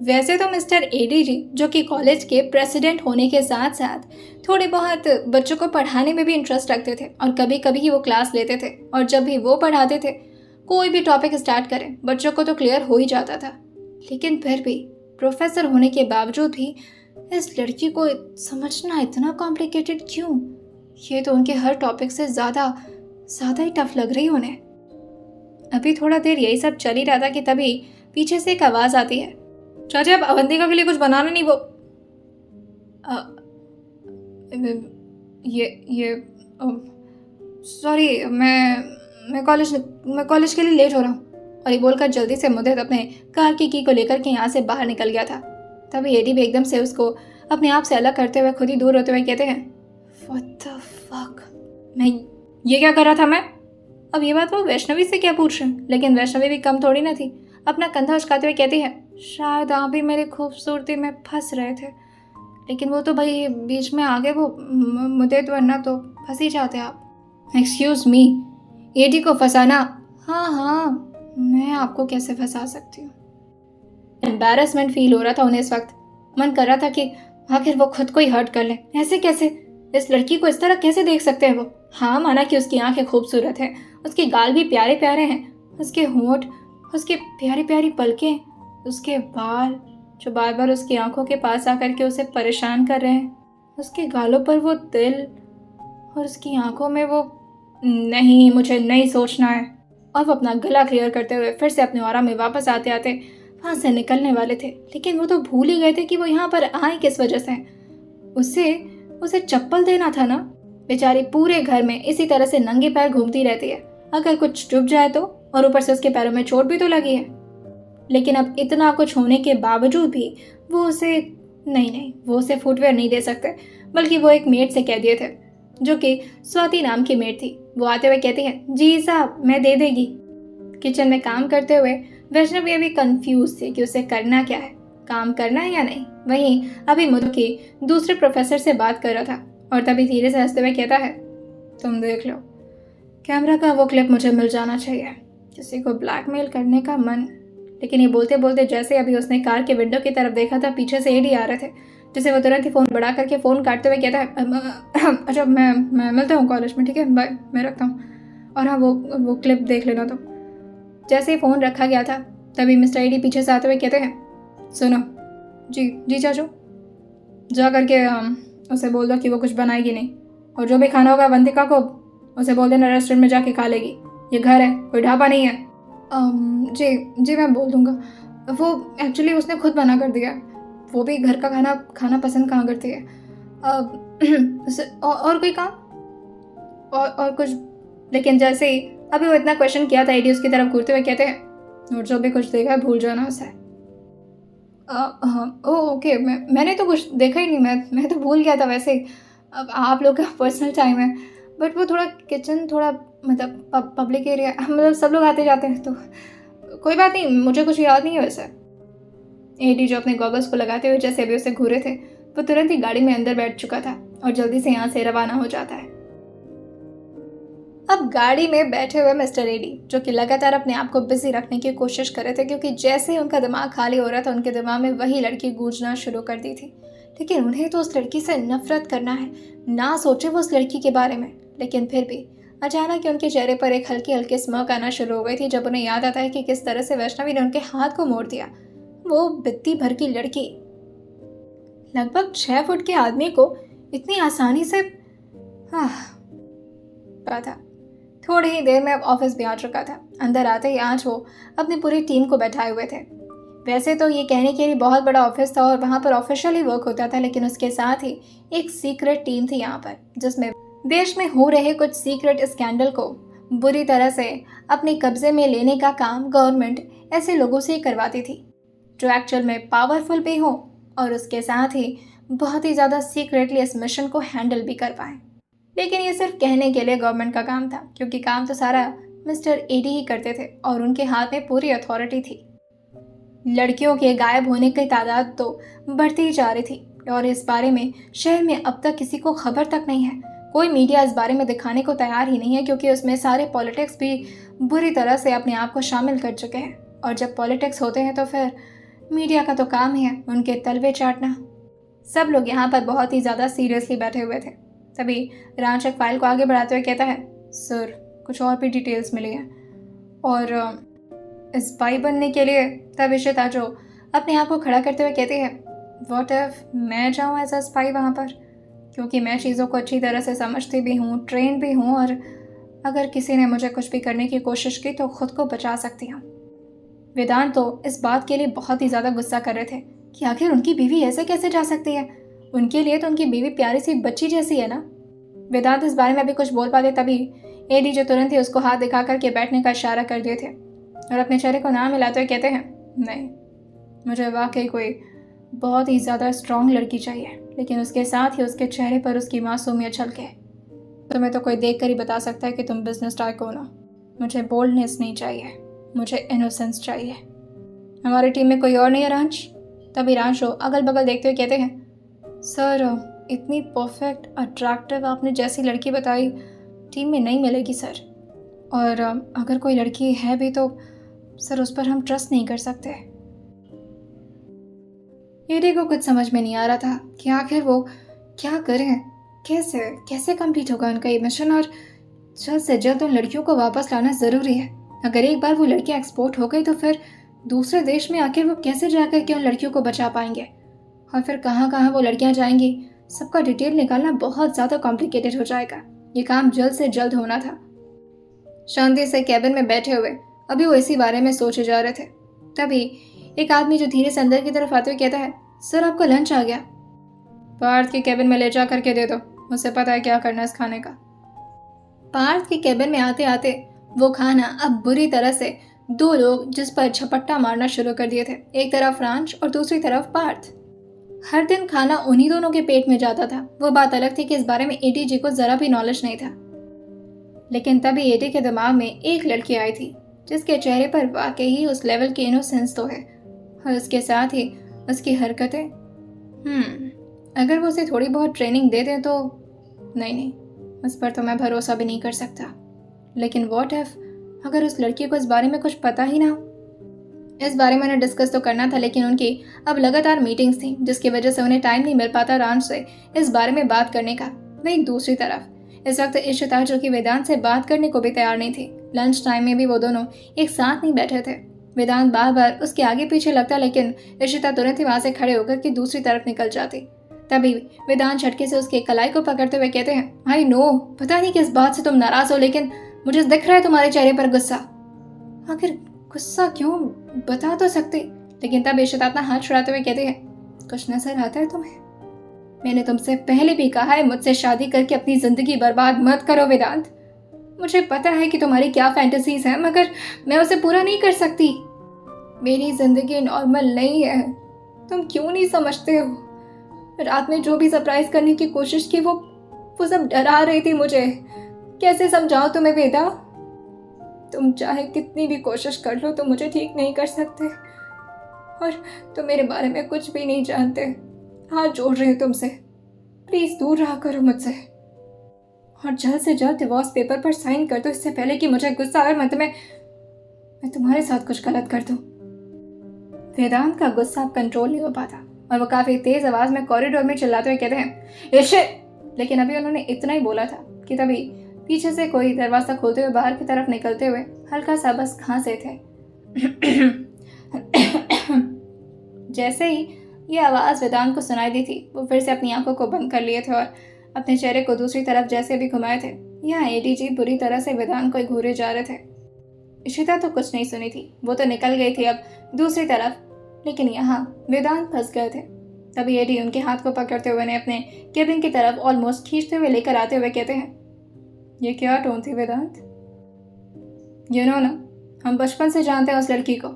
वैसे तो मिस्टर एडी जी, जो कि कॉलेज के प्रेसिडेंट होने के साथ साथ थोड़े बहुत बच्चों को पढ़ाने में भी इंटरेस्ट रखते थे और कभी कभी ही वो क्लास लेते थे। और जब भी वो पढ़ाते थे कोई भी टॉपिक स्टार्ट करें बच्चों को तो क्लियर हो ही जाता था। लेकिन फिर भी प्रोफेसर होने के बावजूद भी इस लड़की को समझना इतना कॉम्प्लिकेटेड क्यों? ये तो उनके हर टॉपिक से ज़्यादा ही टफ लग रही उन्हें। अभी थोड़ा देर यही सब चल ही रहा था कि तभी पीछे से एक आवाज़ आती है, चाचा आप अवंतिका के लिए कुछ बनाना नहीं। वो ये सॉरी, मैं कॉलेज के लिए लेट हो रहा हूँ। और ये बोलकर जल्दी से मुद्दत अपने कार की को लेकर के यहाँ से बाहर निकल गया था। तभी एडी भी एकदम से उसको अपने आप से अलग करते हुए खुद ही दूर होते हुए कहते हैं, व्हाट द फक, मैं ये क्या कर रहा था मैं? अब ये बात वो वैष्णवी से क्या पूछ रहे हैं? लेकिन वैष्णवी भी कम थोड़ी ना थी। अपना कंधा उचकाते हुए कहती है, शायद आप भी मेरी खूबसूरती में फंस रहे थे, लेकिन वो तो भाई बीच में आगे वो मुद्दे वरना तो फंस ही जाते आप। एक्सक्यूज मी, एडी को फंसाना? हाँ, मैं आपको कैसे फंसा सकती हूँ? एम्बैरेसमेंट फील हो रहा था उन्हें इस वक्त। मन कर रहा था कि आखिर वो खुद को ही हर्ट कर ले। ऐसे कैसे? इस लड़की को इस तरह कैसे देख सकते हैं वो? हाँ, माना कि उसकी आंखें खूबसूरत हैं, उसके गाल भी प्यारे प्यारे हैं, उसके होंठ, उसकी प्यारी प्यारी पलकें, उसके बाल जो बार बार उसकी आंखों के पास आकर के उसे परेशान कर रहे हैं, उसके गालों पर वो तिल और उसकी आंखों में वो नहीं, मुझे नहीं सोचना है। और वो अपना गला क्लियर करते हुए फिर से अपने ऑरा में वापस आते आते वहाँ से निकलने वाले थे। लेकिन वो तो भूल ही गए थे कि वो यहाँ पर आए किस वजह से। उसे चप्पल देना था ना। बेचारी पूरे घर में इसी तरह से नंगे पैर घूमती रहती है, अगर कुछ चुभ जाए तो, और ऊपर से उसके पैरों में चोट भी तो लगी है। लेकिन अब इतना कुछ होने के बावजूद भी वो उसे नहीं, वो उसे फुटवेयर नहीं दे सकते, बल्कि वो एक मेड से कह दिए थे जो कि स्वाति नाम की मेड थी। वो आते हुए कहती है, जी साहब, मैं दे देगी। किचन में काम करते हुए वैष्णवी अभी कंफ्यूज थी कि उसे करना क्या है, काम करना है या नहीं। वहीं अभी मधु की दूसरे प्रोफेसर से बात कर रहा था और तभी धीरे से हंसते हुए कहता है, तुम देख लो, कैमरा का वो क्लिप मुझे मिल जाना चाहिए, किसी को ब्लैकमेल करने का मन। लेकिन ये बोलते बोलते जैसे अभी उसने कार के विंडो की तरफ देखा था, पीछे से एडी आ रहे थे, जिसे वो तुरंत ही फ़ोन बढ़ा करके फ़ोन काटते हुए कहता है, अच्छा मैं मिलता हूँ कॉलेज में, ठीक है, बाय, मैं रखता हूँ। और हाँ, वो क्लिप देख लेना। तो जैसे ही फ़ोन रखा गया था तभी मिस्टर एडी पीछे से आते हुए कहते हैं, सुनो, जी चाचू, जा करके उसे बोल दो कि वो कुछ बनाएगी नहीं, और जो भी खाना होगा अवंतिका को उसे बोल देना रेस्टोरेंट में जाके खा लेगी। ये घर है, कोई ढाबा नहीं है। जी मैं बोल दूँगा। वो एक्चुअली उसने खुद मना कर दिया, वो भी घर का खाना पसंद कहाँ करती है। और कोई काम और कुछ? लेकिन जैसे ही अभी वो इतना क्वेश्चन किया था, एडी उसकी तरफ घूरते हुए कहते हैं, और जो भी कुछ देखा है भूल जाना उसे। हाँ, ओके, मैंने तो कुछ देखा ही नहीं, मैं तो भूल गया था। वैसे अब आप लोग का पर्सनल टाइम है, बट वो थोड़ा किचन थोड़ा मतलब पब्लिक एरिया, मतलब सब लोग आते जाते हैं, तो कोई बात नहीं, मुझे कुछ याद नहीं है वैसे। एडी जो अपने गॉगल्स को लगाते हुए जैसे अभी उसे घूरे थे, वो तुरंत ही गाड़ी में अंदर बैठ चुका था और जल्दी से यहाँ से रवाना हो जाता है। अब गाड़ी में बैठे हुए मिस्टर एडी, जो कि लगातार अपने आप को बिजी रखने की कोशिश कर रहे थे, क्योंकि जैसे ही उनका दिमाग खाली हो रहा था उनके दिमाग में वही लड़की गूंजना शुरू कर दी थी। लेकिन उन्हें तो उस लड़की से नफरत करना है, ना सोचे वो उस लड़की के बारे में। लेकिन फिर भी अचानक ही उनके चेहरे पर एक हल्की हल्की स्मर्क आना शुरू हो गई थी, जब उन्हें याद आता है कि किस तरह से वैष्णवी ने उनके हाथ को मोड़ दिया। वो बित्ती भर की लड़की लगभग 6 फुट के आदमी को इतनी आसानी से पता था। थोड़ी ही देर में अब ऑफिस भी आ चुका था। अंदर आते ही आज वो अपनी पूरी टीम को बैठाए हुए थे। वैसे तो ये कहने के लिए बहुत बड़ा ऑफिस था और वहाँ पर ऑफिशियली वर्क होता था, लेकिन उसके साथ ही एक सीक्रेट टीम थी यहाँ पर, जिसमें देश में हो रहे कुछ सीक्रेट स्कैंडल को बुरी तरह से अपने कब्जे में लेने का काम गवर्नमेंट ऐसे लोगों से ही करवाती थी, जो एक्चुअल में पावरफुल भी हो और उसके साथ ही बहुत ही ज़्यादा सीक्रेटली इस मिशन को हैंडल भी कर पाए। लेकिन ये सिर्फ कहने के लिए गवर्नमेंट का काम था, क्योंकि काम तो सारा मिस्टर एडी ही करते थे और उनके हाथ में पूरी अथॉरिटी थी। लड़कियों के गायब होने की तादाद तो बढ़ती ही जा रही थी और इस बारे में शहर में अब तक किसी को खबर तक नहीं है। कोई मीडिया इस बारे में दिखाने को तैयार ही नहीं है, क्योंकि उसमें सारे पॉलिटिक्स भी बुरी तरह से अपने आप को शामिल कर चुके हैं। और जब पॉलिटिक्स होते हैं तो फिर मीडिया का तो काम ही है उनके तलवे चाटना। सब लोग यहाँ पर बहुत ही ज़्यादा सीरियसली बैठे हुए थे। तभी रांच एक फाइल को आगे बढ़ाते हुए कहता है, सर कुछ और भी डिटेल्स मिली है और स्पाई बनने के लिए। तब इशिता जो अपने आप को खड़ा करते हुए कहती है, व्हाट इफ मैं जाऊँ एज अ स्पाई वहाँ पर, क्योंकि मैं चीज़ों को अच्छी तरह से समझती भी हूँ, ट्रेन भी हूँ, और अगर किसी ने मुझे कुछ भी करने की कोशिश की तो खुद को बचा सकती हूँ। वेदांत तो इस बात के लिए बहुत ही ज़्यादा गुस्सा कर रहे थे कि आखिर उनकी बीवी ऐसे कैसे जा सकती है। उनके लिए तो उनकी बीवी प्यारी सी बच्ची जैसी है ना। वेदांत इस बारे में अभी कुछ बोल पाते तभी एडी जो तुरंत ही उसको हाथ दिखा करके बैठने का इशारा कर दिए थे और अपने चेहरे को ना मिलाते हुए कहते हैं, नहीं, मुझे वाकई कोई बहुत ही ज़्यादा स्ट्रॉन्ग लड़की चाहिए, लेकिन उसके साथ ही उसके चेहरे पर उसकी मासूमियत झलके। तुम्हें तो कोई देख कर ही बता सकता है कि तुम बिजनेस टाइकून हो। मुझे बोल्डनेस नहीं चाहिए, मुझे इनोसेंस चाहिए। हमारी टीम में कोई और नहीं है रांच? तभी रांच अगल बगल देखते हुए कहते हैं, सर इतनी परफेक्ट अट्रैक्टिव आपने जैसी लड़की बताई टीम में नहीं मिलेगी सर, और अगर कोई लड़की है भी तो सर उस पर हम ट्रस्ट नहीं कर सकते। एडी को कुछ समझ में नहीं आ रहा था कि आखिर वो क्या करें, कैसे कैसे कंप्लीट होगा उनका ये मिशन, और जल्द से जल्द उन लड़कियों को वापस लाना ज़रूरी है। अगर एक बार वो लड़कियाँ एक्सपोर्ट हो गई तो फिर दूसरे देश में आखिर वो कैसे जाकर के उन लड़कियों को बचा पाएंगे, और फिर कहाँ कहाँ वो लड़कियाँ जाएंगी, सबका डिटेल निकालना बहुत ज़्यादा कॉम्प्लिकेटेड हो जाएगा। ये काम जल्द से जल्द होना था। शांति से कैबिन में बैठे हुए अभी वो इसी बारे में सोचे जा रहे थे। तभी एक आदमी जो धीरे से अंदर की तरफ आते हुए कहता है, सर आपका लंच आ गया। पार्थ के कैबिन में ले जा करके दे दो, मुझे पता है क्या करना है इस खाने का। पार्थ के कैबिन में आते आते वो खाना अब बुरी तरह से दो लोग जिस पर झपट्टा मारना शुरू कर दिए थे, एक तरफ रांच और दूसरी तरफ पार्थ। हर दिन खाना उन्हीं दोनों के पेट में जाता था। वो बात अलग थी कि इस बारे में एटी जी को जरा भी नॉलेज नहीं था, लेकिन तभी एटी के दिमाग में एक लड़की आई थी जिसके चेहरे पर वाकई ही उस लेवल की इनोसेंस तो है, और उसके साथ ही उसकी हरकतें। अगर वो उसे थोड़ी बहुत ट्रेनिंग दे दें तो नहीं, उस पर तो मैं भरोसा भी नहीं कर सकता। लेकिन व्हाट इफ अगर उस लड़की को इस बारे में कुछ पता ही ना। इस बारे में उन्हें डिस्कस तो करना था, लेकिन उनकी अब लगातार मीटिंग्स थी, जिसकी वजह से उन्हें टाइम नहीं मिल पाता रांच से इस बारे में बात करने का। वहीं दूसरी तरफ इस वक्त इशिता जो कि वेदांत से बात करने को भी तैयार नहीं थी। लंच टाइम में भी वो दोनों एक साथ नहीं बैठे थे। वेदांत बार बार उसके आगे पीछे लगता, लेकिन इशिता तुरंत ही वहां से खड़े होकर के दूसरी तरफ निकल जाती। तभी वेदांत झटके से उसके कलाई को पकड़ते हुए कहते हैं, आई नो, पता नहीं किस बात से तुम नाराज हो, लेकिन मुझे दिख रहा है तुम्हारे चेहरे पर गुस्सा। आखिर गुस्सा क्यों, बता तो सकते। लेकिन तब इशिता अपना हाथ छुड़ाते हुए कहते हैं, कुछ नजर आता है तुम्हें? मैंने तुमसे पहले भी कहा है मुझसे शादी करके अपनी जिंदगी बर्बाद मत करो वेदांत। मुझे पता है कि तुम्हारी क्या फैंटेसीज हैं, मगर मैं उसे पूरा नहीं कर सकती। मेरी जिंदगी नॉर्मल नहीं है, तुम क्यों नहीं समझते हो? रात में जो भी सरप्राइज करने की कोशिश की वो सब डरा रही थी मुझे। कैसे समझाऊं तुम्हें वेदा? तुम चाहे कितनी भी कोशिश कर लो तो मुझे ठीक नहीं कर सकते, और तुम मेरे बारे में कुछ भी नहीं जानते। हाथ जोड़ रही हूँ तुमसे, प्लीज दूर रहा करो मुझसे, और जल्द से जल्द डिवोर्स पेपर पर साइन कर दो, इससे पहले कि मुझे गुस्सा आए और मैं तुम्हारे साथ कुछ गलत कर दूं। वेदांत का गुस्सा कंट्रोल नहीं हो पाता और वो काफी तेज आवाज में कॉरिडोर में चिल्लाते हुए कहते हैं, इशिट! लेकिन अभी उन्होंने इतना ही बोला था कि तभी पीछे से कोई दरवाजा खोलते हुए बाहर की तरफ निकलते हुए हल्का सा बस खांसे थे। जैसे ही ये आवाज वेदांत को सुनाई दी थी, वो फिर से अपनी आंखों को बंद कर लिए थे और अपने चेहरे को दूसरी तरफ जैसे भी घुमाए थे। यहाँ एडीजी बुरी तरह से वेदांत को घूरे जा रहे थे। इशिता तो कुछ नहीं सुनी थी, वो तो निकल गई थी अब दूसरी तरफ, लेकिन यहाँ वेदांत फंस गए थे। तभी एडी उनके हाथ को पकड़ते हुए अपने केबिन की तरफ ऑलमोस्ट खींचते हुए लेकर आते हुए कहते हैं, ये क्या टोन थी वेदांत? ना, हम बचपन से जानते हैं उस लड़की को,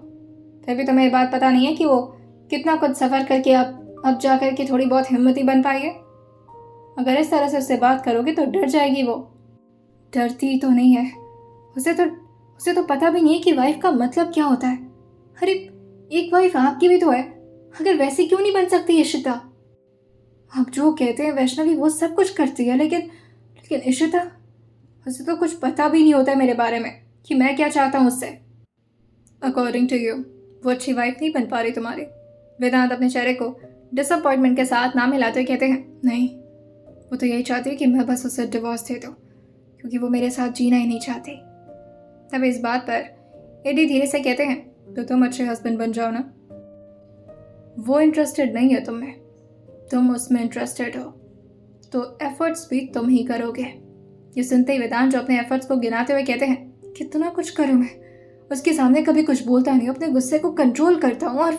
फिर भी तुम्हें ये बात पता नहीं है कि वो कितना कुछ सफर करके अब जाकर के थोड़ी बहुत हिम्मती बन पाई है। अगर इस तरह से उससे बात करोगे तो डर जाएगी वो। डरती तो नहीं है, उसे तो पता भी नहीं है कि वाइफ का मतलब क्या होता है। अरे एक वाइफ आपकी भी तो है, अगर वैसी क्यों नहीं बन सकती इशिता? आप जो कहते हैं वैष्णवी वो सब कुछ करती है, लेकिन इशिता, उसे तो कुछ पता भी नहीं होता है मेरे बारे में कि मैं क्या चाहता हूँ उससे। अकॉर्डिंग टू यू वो अच्छी वाइफ नहीं बन पा रही तुम्हारी। वेदांत अपने चेहरे को डिसअपॉइंटमेंट के साथ ना मिलाते हुए कहते हैं, नहीं, वो तो यही चाहती है कि मैं बस उसे डिवोर्स दे दूँ, क्योंकि वो मेरे साथ जीना ही नहीं चाहती। तब इस बात पर एडी धीरे से कहते हैं, तो तुम अच्छे हस्बैंड बन जाओ ना। वो इंटरेस्टेड नहीं है तुम्हें, तुम उसमें इंटरेस्टेड हो, तो एफर्ट्स भी तुम ही करोगे। ये सुनते ही वेदांत जो अपने एफर्ट्स को गिनाते हुए कहते हैं, कितना कुछ करूं मैं, उसके सामने कभी कुछ बोलता नहीं, अपने गुस्से को कंट्रोल करता हूँ, और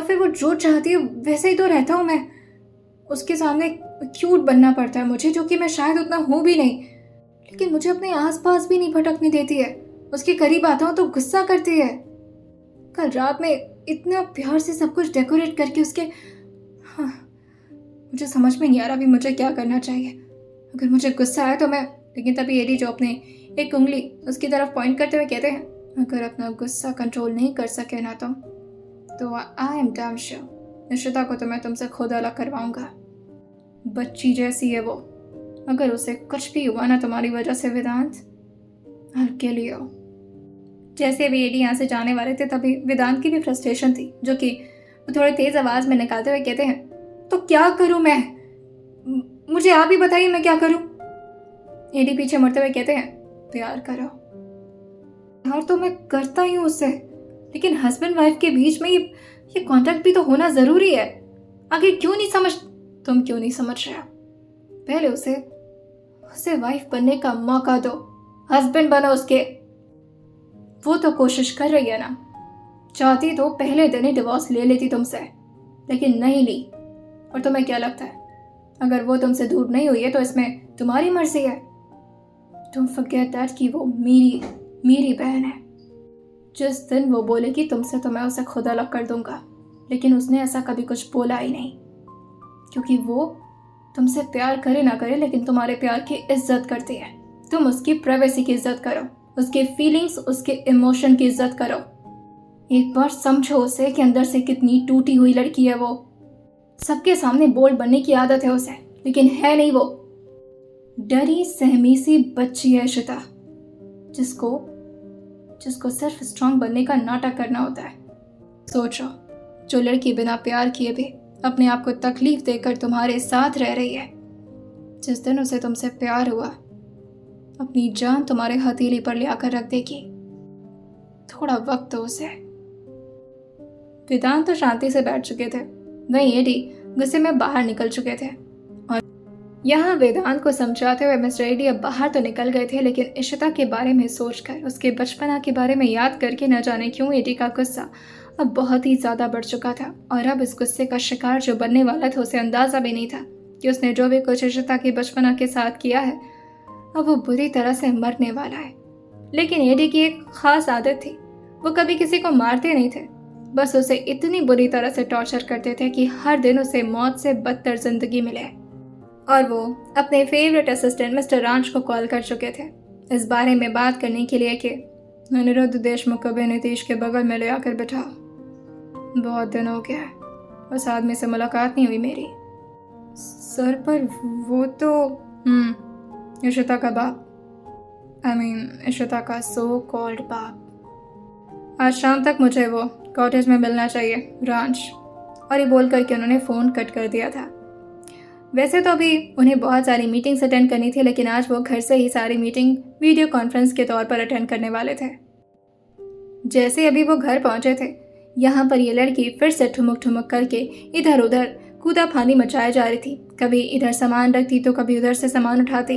फिर वो जो चाहती है वैसे ही तो रहता हूँ मैं। उसके सामने क्यूट बनना पड़ता है मुझे, जो कि मैं शायद उतना हूँ भी नहीं, लेकिन मुझे अपने आसपास भी नहीं भटकने देती है। उसके करीब आता हूँ तो गुस्सा करती है। कल रात में इतना प्यार से सब कुछ डेकोरेट करके उसके, हाँ, मुझे समझ में नहीं आ रहा भी मुझे क्या करना चाहिए। अगर मुझे गुस्सा आया तो मैं, लेकिन तभी एडी जो अपने एक उंगली उसकी तरफ पॉइंट करते हुए कहते हैं, अगर अपना गुस्सा कंट्रोल नहीं कर सके ना तुम, तो I am damn sure Ishita को तो मैं तुमसे खुद अलग करवाऊंगा। बच्ची जैसी है वो, अगर उसे कुछ भी हुआ ना तुम्हारी वजह से वेदांत, I'll kill you। जैसे अभी एडी यहाँ से जाने वाले थे तभी वेदांत की भी फ्रस्ट्रेशन थी, जो कि वो थोड़ी तेज आवाज में निकालते हुए कहते हैं, तो क्या करूं मैं? मुझे आप ही बताइए मैं क्या करूं? एडी पीछे मुड़ते हुए कहते हैं, प्यार करो। प्यार तो मैं करता ही हूँ उससे, लेकिन हस्बैंड वाइफ के बीच में ये कॉन्टेक्ट भी तो होना जरूरी है। आगे तुम क्यों नहीं समझ रहे हो? पहले उसे वाइफ बनने का मौका दो, हस्बैंड बनो उसके। वो तो कोशिश कर रही है ना, चाहती तो पहले दिन ही डिवोर्स ले लेती तुमसे, लेकिन नहीं ली। और तुम्हें क्या लगता है, अगर वो तुमसे दूर नहीं हुई है तो इसमें तुम्हारी मर्जी है? तुम फॉरगेट दैट कि वो मेरी बहन है। जिस दिन वो बोलेगी तुमसे तो मैं उसे खुद अलग कर दूंगा, लेकिन उसने ऐसा कभी कुछ बोला ही नहीं, क्योंकि वो तुमसे प्यार करे ना करे लेकिन तुम्हारे प्यार की इज्जत करती है। तुम उसकी प्राइवेसी की इज्जत करो, उसके फीलिंग्स, उसके इमोशन की इज्जत करो। एक बार समझो उसे कि अंदर से कितनी टूटी हुई लड़की है वो। सबके सामने बोल्ड बनने की आदत है उसे, लेकिन है नहीं वो। डरी सहमी सी बच्ची है इशिता, जिसको सिर्फ स्ट्रांग बनने का नाटक करना होता है। सोचो, जो लड़की बिना प्यार किए भी अपने आप को तकलीफ देकर तुम्हारे साथ रह रही है, जिस दिन उसे तुमसे प्यार हुआ अपनी जान तुम्हारे हथेली पर ले आकर रख देगी। थोड़ा वक्त दो उसे। वेदांत तो शांति से बैठ चुके थे, वहीं एडी गुस्से में बाहर निकल चुके थे। और यहाँ वेदांत को समझाते हुए मिस्टर एडी अब बाहर तो निकल गए थे, लेकिन इशिता के बारे में सोचकर, उसके बचपना के बारे में याद करके न जाने क्यों एडी का गुस्सा अब बहुत ही ज्यादा बढ़ चुका था। और अब इस गुस्से का शिकार जो बनने वाला था उसे अंदाजा भी नहीं था कि उसने जो भी कुछ इशिता की बचपना के साथ किया है अब वो बुरी तरह से मरने वाला है। लेकिन एडी की एक खास आदत थी, वो कभी किसी को मारते नहीं थे, बस उसे इतनी बुरी तरह से टॉर्चर करते थे कि हर दिन उसे मौत से बदतर जिंदगी मिले। और वो अपने फेवरेट असिस्टेंट मिस्टर रांच को कॉल कर चुके थे इस बारे में बात करने के लिए कि अनिरुद्ध देशमुख को भी नीतीश के बगल में ले आकर बैठा। बहुत दिन हो गया है, उस आदमी से मुलाकात नहीं हुई मेरी। सर पर वो तो इशिता का बाप, इशिता का सो कॉल्ड बाप। आज शाम तक मुझे वो कॉटेज में मिलना चाहिए रांच। और ये बोल करके उन्होंने फ़ोन कट कर दिया था। वैसे तो अभी उन्हें बहुत सारी मीटिंग्स अटेंड करनी थी, लेकिन आज वो घर से ही सारी मीटिंग वीडियो कॉन्फ्रेंस के तौर पर अटेंड करने वाले थे। जैसे अभी वो घर पहुंचे थे, यहाँ पर ये लड़की फिर से ठुमक ठुमक करके इधर उधर कूदा फांदी मचाए जा रही थी। कभी इधर सामान रखती तो कभी उधर से सामान उठाती।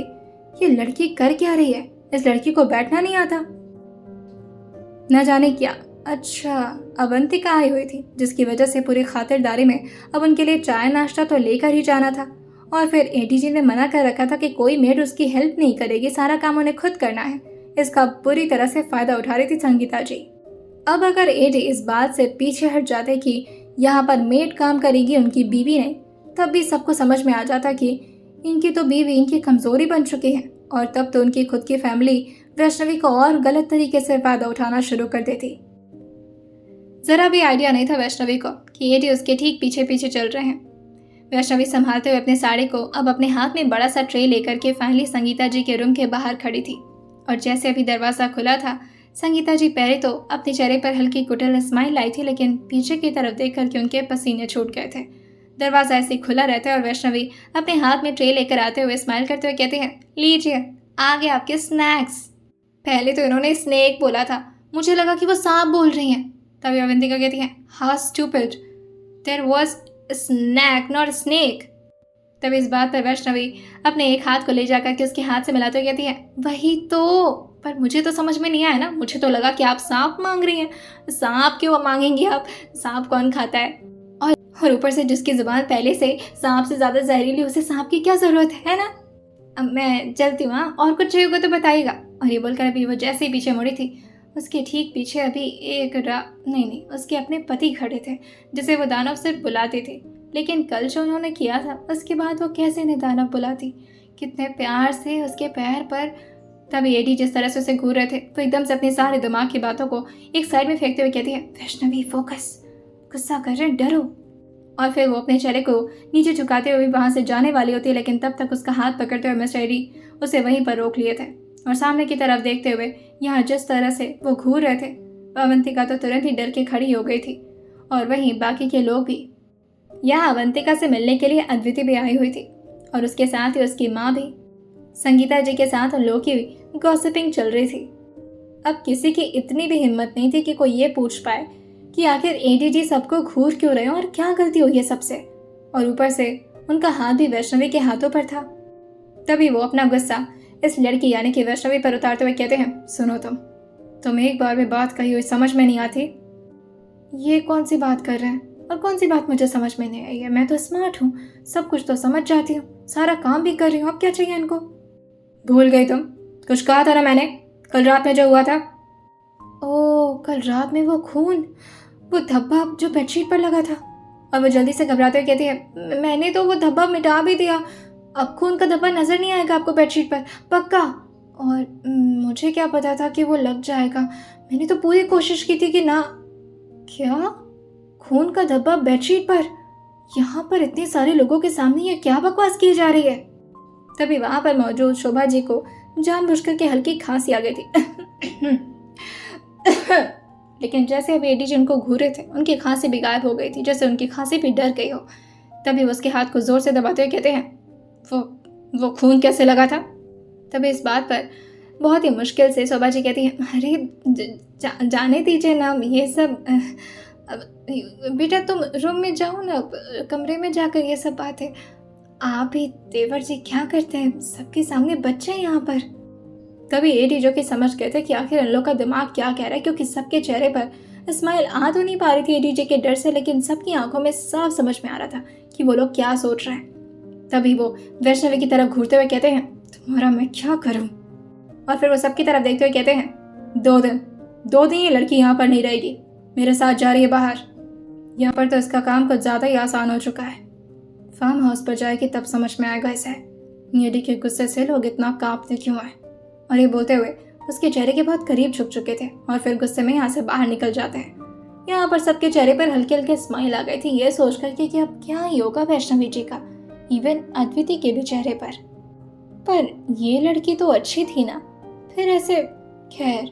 ये लड़की कर क्या रही है? इस लड़की को बैठना नहीं आता। न जाने क्या। अच्छा, अवंतिका आई हुई थी, जिसकी वजह से पूरी खातिरदारी में अब उनके लिए चाय नाश्ता तो लेकर ही जाना था। और फिर एडीजी ने मना कर रखा था कि कोई मेड उसकी हेल्प नहीं करेगी, सारा काम उन्हें खुद करना है। इसका बुरी तरह से फायदा उठा रही थी संगीता जी। अब अगर एडी इस बात से पीछे हट जाते कि यहाँ पर मेड काम करेगी उनकी बीवी नहीं, तब भी सबको समझ में आ जाता कि इनकी तो बीवी इनकी कमजोरी बन चुकी है। और तब तो उनकी खुद की फैमिली वैष्णवी को और गलत तरीके से फायदा उठाना शुरू कर देती। जरा भी आइडिया नहीं था वैष्णवी को कि एडी उसके ठीक पीछे पीछे चल रहे हैं। वैष्णवी संभालते हुए अपने साड़ी को अब अपने हाथ में बड़ा सा ट्रे लेकर के फाइनली संगीता जी के रूम के बाहर खड़ी थी। और जैसे अभी दरवाजा खुला था, संगीता जी पहले तो अपने चेहरे पर हल्की कुटिल स्माइल लाई थी, लेकिन पीछे की तरफ देख करके उनके पसीने छूट गए थे। दरवाजा ऐसे खुला रहता है और वैष्णवी अपने हाथ में ट्रे लेकर आते हुए स्माइल करते हुए कहते हैं, लीजिए आ गए आपके स्नैक्स। पहले तो इन्होंने स्नेक बोला था, मुझे लगा कि वो सांप बोल रही हैं। तभी अवंतिका कहती है, how stupid, there was snack not snake. तभी इस बात पर वैष्णवी अपने एक हाथ को ले जाकर के उसके हाथ से मिलाते हुए कहती है, वही तो, पर मुझे तो समझ में नहीं आया ना, मुझे तो लगा कि आप सांप मांग रही हैं। सांप क्यों मांगेंगी आप? सांप कौन खाता है? और ऊपर से जिसकी जुबान पहले से सांप से ज्यादा जहरीली, उसे सांप की क्या जरूरत है ना। अब मैं चलती हूँ, और कुछ चाहिए होगा तो बताइएगा। और ये बोलकर अभी वो जैसे ही पीछे मुड़ी थी, उसके ठीक पीछे अभी एक नहीं उसके अपने पति खड़े थे, जिसे वो दानव सिर्फ बुलाती थी। लेकिन कल जो उन्होंने किया था उसके बाद वो कैसे इन्हें दानव बुलाती, कितने प्यार से उसके पैर पर। तभी एडी जिस तरह से उसे घूर रहे थे, तो एकदम से अपने सारे दिमाग की बातों को एक साइड में फेंकते हुए कहती है, वैष्णवी फोकस, गुस्सा कर रहे, डरो। और फिर वो अपने चेहरे को नीचे झुकाते हुए वहां से जाने वाली होती है, लेकिन तब तक उसका हाथ पकड़ते हुए मिस्टर एडी उसे वहीं पर रोक लिए थे। और सामने की तरफ देखते हुए यहाँ जिस तरह से वो घूर रहे थे, अवंतिका तो तुरंत ही डर के खड़ी हो गई थी। और वहीं बाकी के लोग भी। यहाँ अवंतिका से मिलने के लिए अद्विति भी आई हुई थी, और उसके साथ ही उसकी माँ भी। संगीता जी के साथ उन लोगों की गॉसिपिंग चल रही थी। अब किसी की इतनी भी हिम्मत नहीं थी कि कोई ये पूछ पाए कि आखिर एडीजी सबको घूर क्यों रहे हैं और क्या गलती हुई है सबसे। और ऊपर से उनका हाथ भी वैष्णवी के हाथों पर था। तभी वो अपना गुस्सा इस लड़की यानी कि वैष्णवी पर उतारते हुए कहते हैं, सुनो तुम एक बार में बात कही हुई समझ में नहीं आती। ये कौन सी बात कर रहे हैं और कौन सी बात मुझे समझ में नहीं आई है? मैं तो स्मार्ट हूँ, सब कुछ तो समझ जाती हूँ, सारा काम भी कर रही हूँ, अब क्या चाहिए इनको? भूल गई तुम? कुछ कहा था ना मैंने कल रात में जो हुआ था। ओह, कल रात में वो खून, वो धब्बा जो बेडशीट पर लगा था। और वो जल्दी से घबराते हुए कहती है, मैंने तो वो धब्बा मिटा भी दिया, अब खून का धब्बा नजर नहीं आएगा आपको बेडशीट पर, पक्का। और मुझे क्या पता था कि वो लग जाएगा, मैंने तो पूरी कोशिश की थी कि ना। क्या? खून का धब्बा बेडशीट पर? यहाँ पर इतने सारे लोगों के सामने ये क्या बकवास की जा रही है? तभी वहां पर मौजूद शोभा जी को जानबूझकर के हल्की खांसी आ गई थी। लेकिन जैसे अभी एडी जी उनको घूरे थे, उनकी खांसी भी गायब हो गई थी, जैसे उनकी खांसी भी डर गई हो। तभी वो उसके हाथ को जोर से दबाते हुए कहते हैं, वो खून कैसे लगा था? तभी इस बात पर बहुत ही मुश्किल से शोभा जी कहती है, अरे जाने दीजिए ना ये सब। बेटा तुम रूम में जाओ ना, कमरे में जाकर ये सब बात है। आप ही देवर जी क्या करते हैं, सबके सामने बच्चे हैं यहाँ पर। तभी एडी जो कि समझ गए थे कि आखिर इन लोग का दिमाग क्या कह रहा है, क्योंकि सबके चेहरे पर स्माइल आ तो नहीं पा रही थी एडी जी के डर से, लेकिन सबकी आंखों में साफ समझ में आ रहा था कि वो लोग क्या सोच रहे हैं। तभी वो वैष्णवी की तरफ घूरते हुए कहते हैं, तुम्हारा मैं क्या करूं? और फिर वो सबकी तरफ देखते हुए कहते हैं, 2 दिन ये लड़की यहाँ पर नहीं रहेगी, मेरे साथ जा रही है बाहर। यहाँ पर तो इसका काम कुछ ज्यादा ही आसान हो चुका है। फार्म हाउस पर जाएगी तब समझ में आएगा इसे नीडी के गुस्से से लोग इतना कांपते क्यों हैं। और ये बोलते हुए उसके चेहरे के बहुत करीब झुक चुके थे और फिर गुस्से में यहाँ से बाहर निकल जाते हैं। यहाँ पर सबके चेहरे पर हल्के हल्के स्माइल आ गई थी, ये सोच करके कि अब क्या ही होगा वैष्णवी जी का, इवन अद्विति के भी चेहरे पर ये लड़की तो अच्छी थी ना, फिर ऐसे। खैर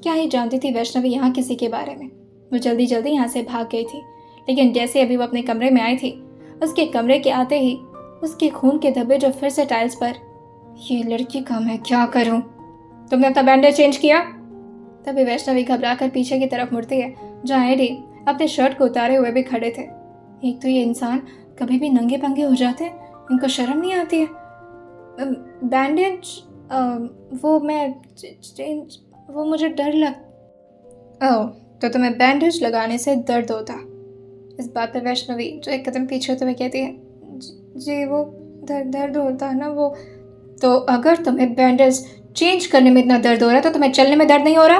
क्या ही जानती थी वैष्णवी यहाँ किसी के बारे में। वो जल्दी जल्दी यहाँ से भाग गई थी, लेकिन जैसे अभी वो अपने कमरे में आई थी, उसके कमरे के आते ही उसके खून के धब्बे जो फिर से टाइल्स पर। ये लड़की का मैं क्या करूं? तुमने अपना बैंडेज चेंज किया? तभी वैष्णवी घबरा कर पीछे की तरफ मुड़ती है, जहाँ एडी अपने शर्ट को उतारे हुए भी खड़े थे। एक तो ये इंसान कभी भी नंगे पंगे हो जाते हैं, इनको शर्म नहीं आती है। बैंडेज वो मुझे डर ओह, तो तुम्हें बैंडेज लगाने से दर्द होता? इस बात पर वैष्णवी जो एक कदम पीछे होते हुए कहती है, जी वो दर्द होता है ना वो। तो अगर तुम्हें बैंडेज चेंज करने में इतना दर्द हो रहा है तो तुम्हें चलने में दर्द नहीं हो रहा?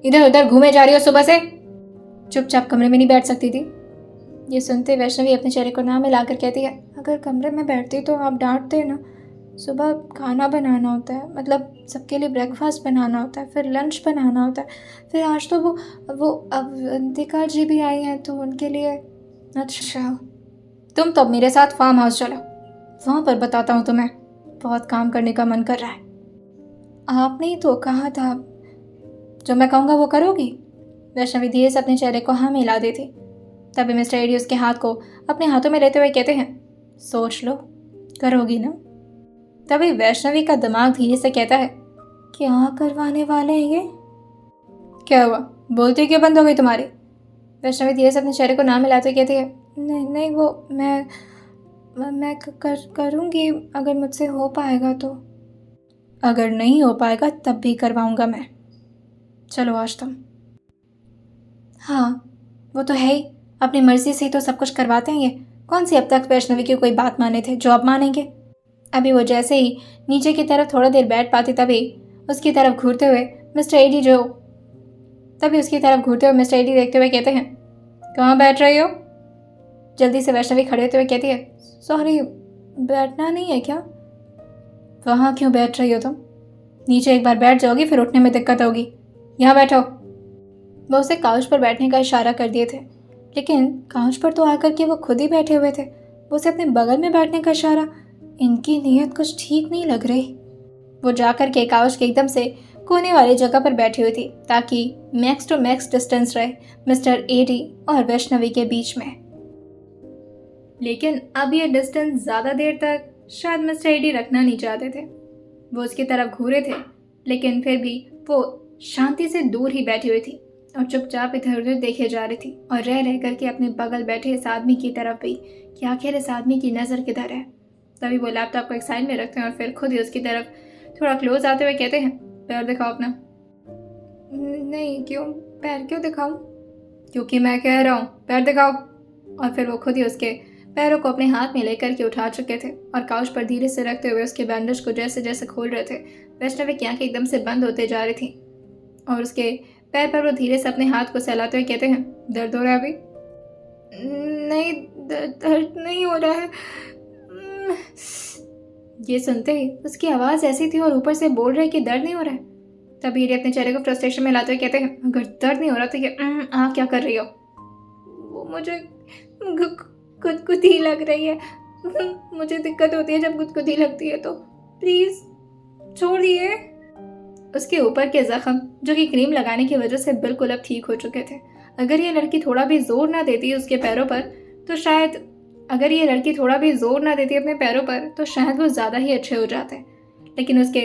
इधर उधर घूमे जा रही हो सुबह से, चुपचाप कमरे में नहीं बैठ सकती थी? ये सुनते वैष्णवी अपने चेहरे को ना मिलाकर कहती है, अगर कमरे में बैठती तो आप डांटते ना। सुबह खाना बनाना होता है, मतलब सबके लिए ब्रेकफास्ट बनाना होता है, फिर लंच बनाना होता है, फिर आज तो वो अवंतिका जी भी आई हैं तो उनके लिए। अच्छा, तुम तो मेरे साथ फार्म हाउस चलो, वहाँ पर बताता हूँ तुम्हें। बहुत काम करने का मन कर रहा है। आपने ही तो कहा था जो मैं कहूँगा वो करोगी। वैष्णवी धीरे से अपने चेहरे को हाँ मिला दी थी। तभी मिस्टर एडी उसके हाथ को अपने हाथों में लेते हुए कहते हैं, सोच लो, करोगी ना? तभी वैष्णवी का दिमाग धीरे से कहता है, क्या करवाने वाले हैं ये? क्या हुआ, बोलती क्यों बंद हो गई तुम्हारी? वैष्णवी धीरे से अपने चेहरे को ना मिलाते हुए कहती है, नहीं वो मैं करूँगी अगर मुझसे हो पाएगा तो। अगर नहीं हो पाएगा तब भी करवाऊँगा मैं। चलो आज तुम। हाँ वो तो है ही, अपनी मर्जी से ही तो सब कुछ करवाते हैं ये। कौन सी अब तक वैष्णवी की कोई बात माने थे जो अब मानेंगे? अभी वो जैसे ही नीचे की तरफ थोड़ा देर बैठ पाती तभी उसकी तरफ घूरते हुए मिस्टर एडी देखते हुए कहते हैं, कहाँ बैठ रही हो? जल्दी से वैष्णवी खड़े होते हुए कहती है, सॉरी बैठना नहीं है क्या? वहाँ क्यों बैठ रही हो तुम? नीचे एक बार बैठ जाओगी फिर उठने में दिक्कत होगी, यहाँ बैठो। वो उसे काउच पर बैठने का इशारा कर दिए थे, लेकिन काउच पर तो आकर के वो खुद ही बैठे हुए थे। वो उसे अपने बगल में बैठने का इशारा, इनकी नीयत कुछ ठीक नहीं लग रही। वो जाकर के काउच के एकदम से कोने वाली जगह पर बैठी हुई थी ताकि मैक्स टू मैक्स डिस्टेंस रहे मिस्टर एडी और वैष्णवी के बीच में। लेकिन अब ये डिस्टेंस ज़्यादा देर तक शायद मिस्टर एडी रखना नहीं चाहते थे। वो उसकी तरफ घूरे थे, लेकिन फिर भी वो शांति से दूर ही बैठी हुई थी और चुपचाप इधर उधर देखे जा रही थी और रह रह करके अपने बगल बैठे इस आदमी की तरफ भी कि आखिर इस आदमी की नज़र किधर है। तभी वो लैपटॉप को एक साइड में रखते हैं और फिर खुद ही उसकी तरफ थोड़ा क्लोज आते हुए कहते हैं, पैर दिखाओ अपना। नहीं, क्यों? पैर क्यों दिखाऊं? क्योंकि मैं कह रहा हूँ, पैर दिखाओ। और फिर वो खुद ही उसके पैरों को अपने हाथ में लेकर के उठा चुके थे और काउच पर धीरे से रखते हुए उसके बैंडेज को जैसे जैसे खोल रहे थे, वैष्णवी की आंखें एकदम से बंद होते जा रही थी और उसके पैर पर वो धीरे से अपने हाथ को सहलाते हुए कहते हैं, दर्द हो रहा है अभी? नहीं, दर्द नहीं हो रहा है। ये सुनते ही उसकी आवाज़ ऐसी थी और ऊपर से बोल रहे कि दर्द नहीं हो रहा है। तभी ये अपने चेहरे को फ्रस्ट्रेशन में लाते हुए कहते हैं, अगर दर्द नहीं हो रहा तो ये क्या कर रही हो? वो मुझे गुदगुदी लग रही है। मुझे दिक्कत होती है जब गुदगुदी लगती है, तो प्लीज़ छोड़ दिए। उसके ऊपर के जख्म जो कि क्रीम लगाने की वजह से बिल्कुल अब ठीक हो चुके थे। अगर ये लड़की थोड़ा भी जोर ना देती उसके पैरों पर तो शायद अपने पैरों पर तो शायद वो ज़्यादा ही अच्छे हो जाते। लेकिन उसके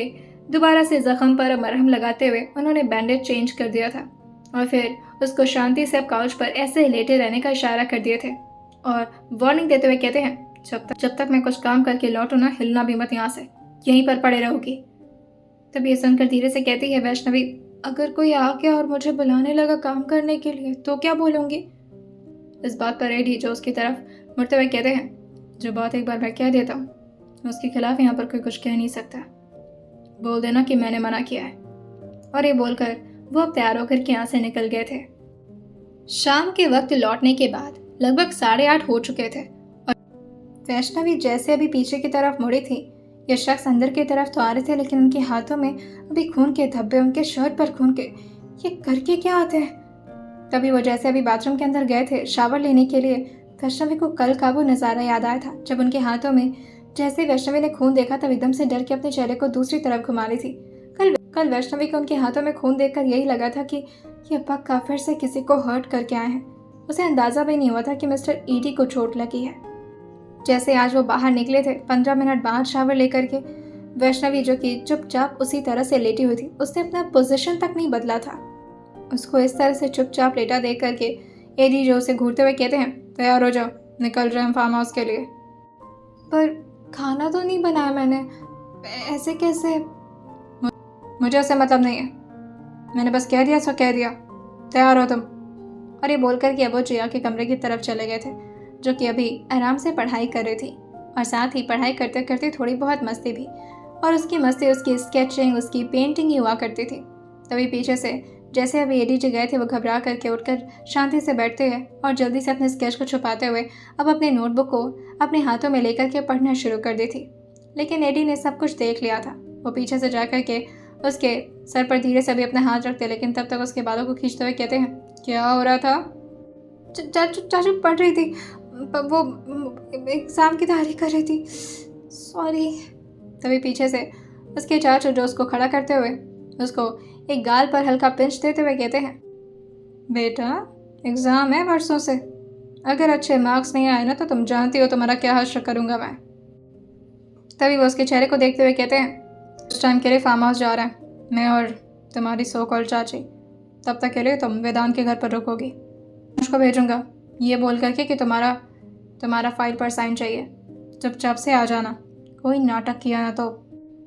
दोबारा से जख्म पर मरहम लगाते हुए उन्होंने बैंडेज चेंज कर दिया था और फिर उसको शांति से अब काउच पर ऐसे लेटे रहने का इशारा कर दिए थे और वार्निंग देते हुए कहते हैं, जब तक मैं कुछ काम करके लौटू ना, हिलना भी मत यहाँ से, यहीं पर पड़े रहोगी। तब ये सुनकर धीरे से कहती है वैष्णवी, अगर कोई आ गया और मुझे बुलाने लगा काम करने के लिए तो क्या बोलूँगी? इस बात पर एडी जो उसकी तरफ मुड़ते हुए कहते हैं, जो बात एक बार मैं कह देता हूँ उसके खिलाफ यहाँ पर कोई कुछ कह नहीं सकता, बोल देना कि मैंने मना किया है। और ये बोलकर वो अब तैयार होकर के यहाँ से निकल गए थे। शाम के वक्त लौटने के बाद लगभग 8:30 हो चुके थे और वैष्णवी जैसे अभी पीछे की तरफ मुड़ी थी, ये शख्स अंदर की तरफ तो आ रहे थे लेकिन उनके हाथों में अभी खून के धब्बे, उनके शर्ट पर खून के। ये करके क्या आते हैं? तभी वो जैसे अभी बाथरूम के अंदर गए थे शावर लेने के लिए, वैष्णवी को कल का वो नज़ारा याद आया था जब उनके हाथों में जैसे वैष्णवी ने खून देखा तब एकदम से डर के अपने चेहरे को दूसरी तरफ घुमा रही थी। कल वैष्णवी को उनके हाथों में खून देखकर यही लगा था कि ये पक्का फिर से किसी को हर्ट करके आए हैं। उसे अंदाजा भी नहीं हुआ था कि मिस्टर ईडी को चोट लगी है। जैसे आज वो बाहर निकले थे 15 मिनट बाद शावर लेकर के, वैष्णवी जो कि चुपचाप उसी तरह से लेटी हुई थी, उसने अपना पोजीशन तक नहीं बदला था। उसको इस तरह से चुपचाप लेटा देख करके एडी जो उसे घूरते हुए कहते हैं, तैयार हो जाओ, निकल रहे हैं फार्म हाउस के लिए। पर खाना तो नहीं बनाया मैंने, ऐसे कैसे? मुझे उससे मतलब नहीं है, मैंने बस कह दिया सो कह दिया, तैयार हो तुम। और ये बोल कर कि अब वो जिया के कमरे की तरफ चले गए थे, जो कि अभी आराम से पढ़ाई कर रही थी और साथ ही पढ़ाई करते करते थोड़ी बहुत मस्ती भी। और उसकी मस्ती, उसकी स्केचिंग, उसकी पेंटिंग ही हुआ करती थी। तभी पीछे से जैसे अभी एडी जी गए थे, वो घबरा करके उठकर शांति से बैठते हैं और जल्दी से अपने स्केच को छुपाते हुए अब अपने नोटबुक को अपने हाथों में लेकर के पढ़ना शुरू कर दी थी। लेकिन एडी ने सब कुछ देख लिया था। वो पीछे से जा कर के उसके सर पर धीरे से भी अपना हाथ रखते, लेकिन तब तक उसके बालों को खींचते हुए कहते हैं, क्या हो रहा था? चाचू पढ़ रही थी, वो एग्ज़ाम की तैयारी कर रही थी, सॉरी। तभी पीछे से उसके चाचू जो उसको खड़ा करते हुए उसको एक गाल पर हल्का पिंच देते हुए कहते हैं, बेटा एग्ज़ाम है वर्षों से, अगर अच्छे मार्क्स नहीं आए ना तो तुम जानती हो तुम्हारा क्या हश्र करूँगा मैं। तभी वो उसके चेहरे को देखते हुए कहते हैं, उस टाइम के लिए फार्म हाउस जा रहे हैं, मैं और तुम्हारी सो कॉल चाची, तब तक के लिए तुम वेदांत के घर पर रुकोगी, उसको भेजूंगा ये बोल करके कि तुम्हारा फाइल पर साइन चाहिए, चुपचाप से आ जाना, कोई नाटक किया ना तो।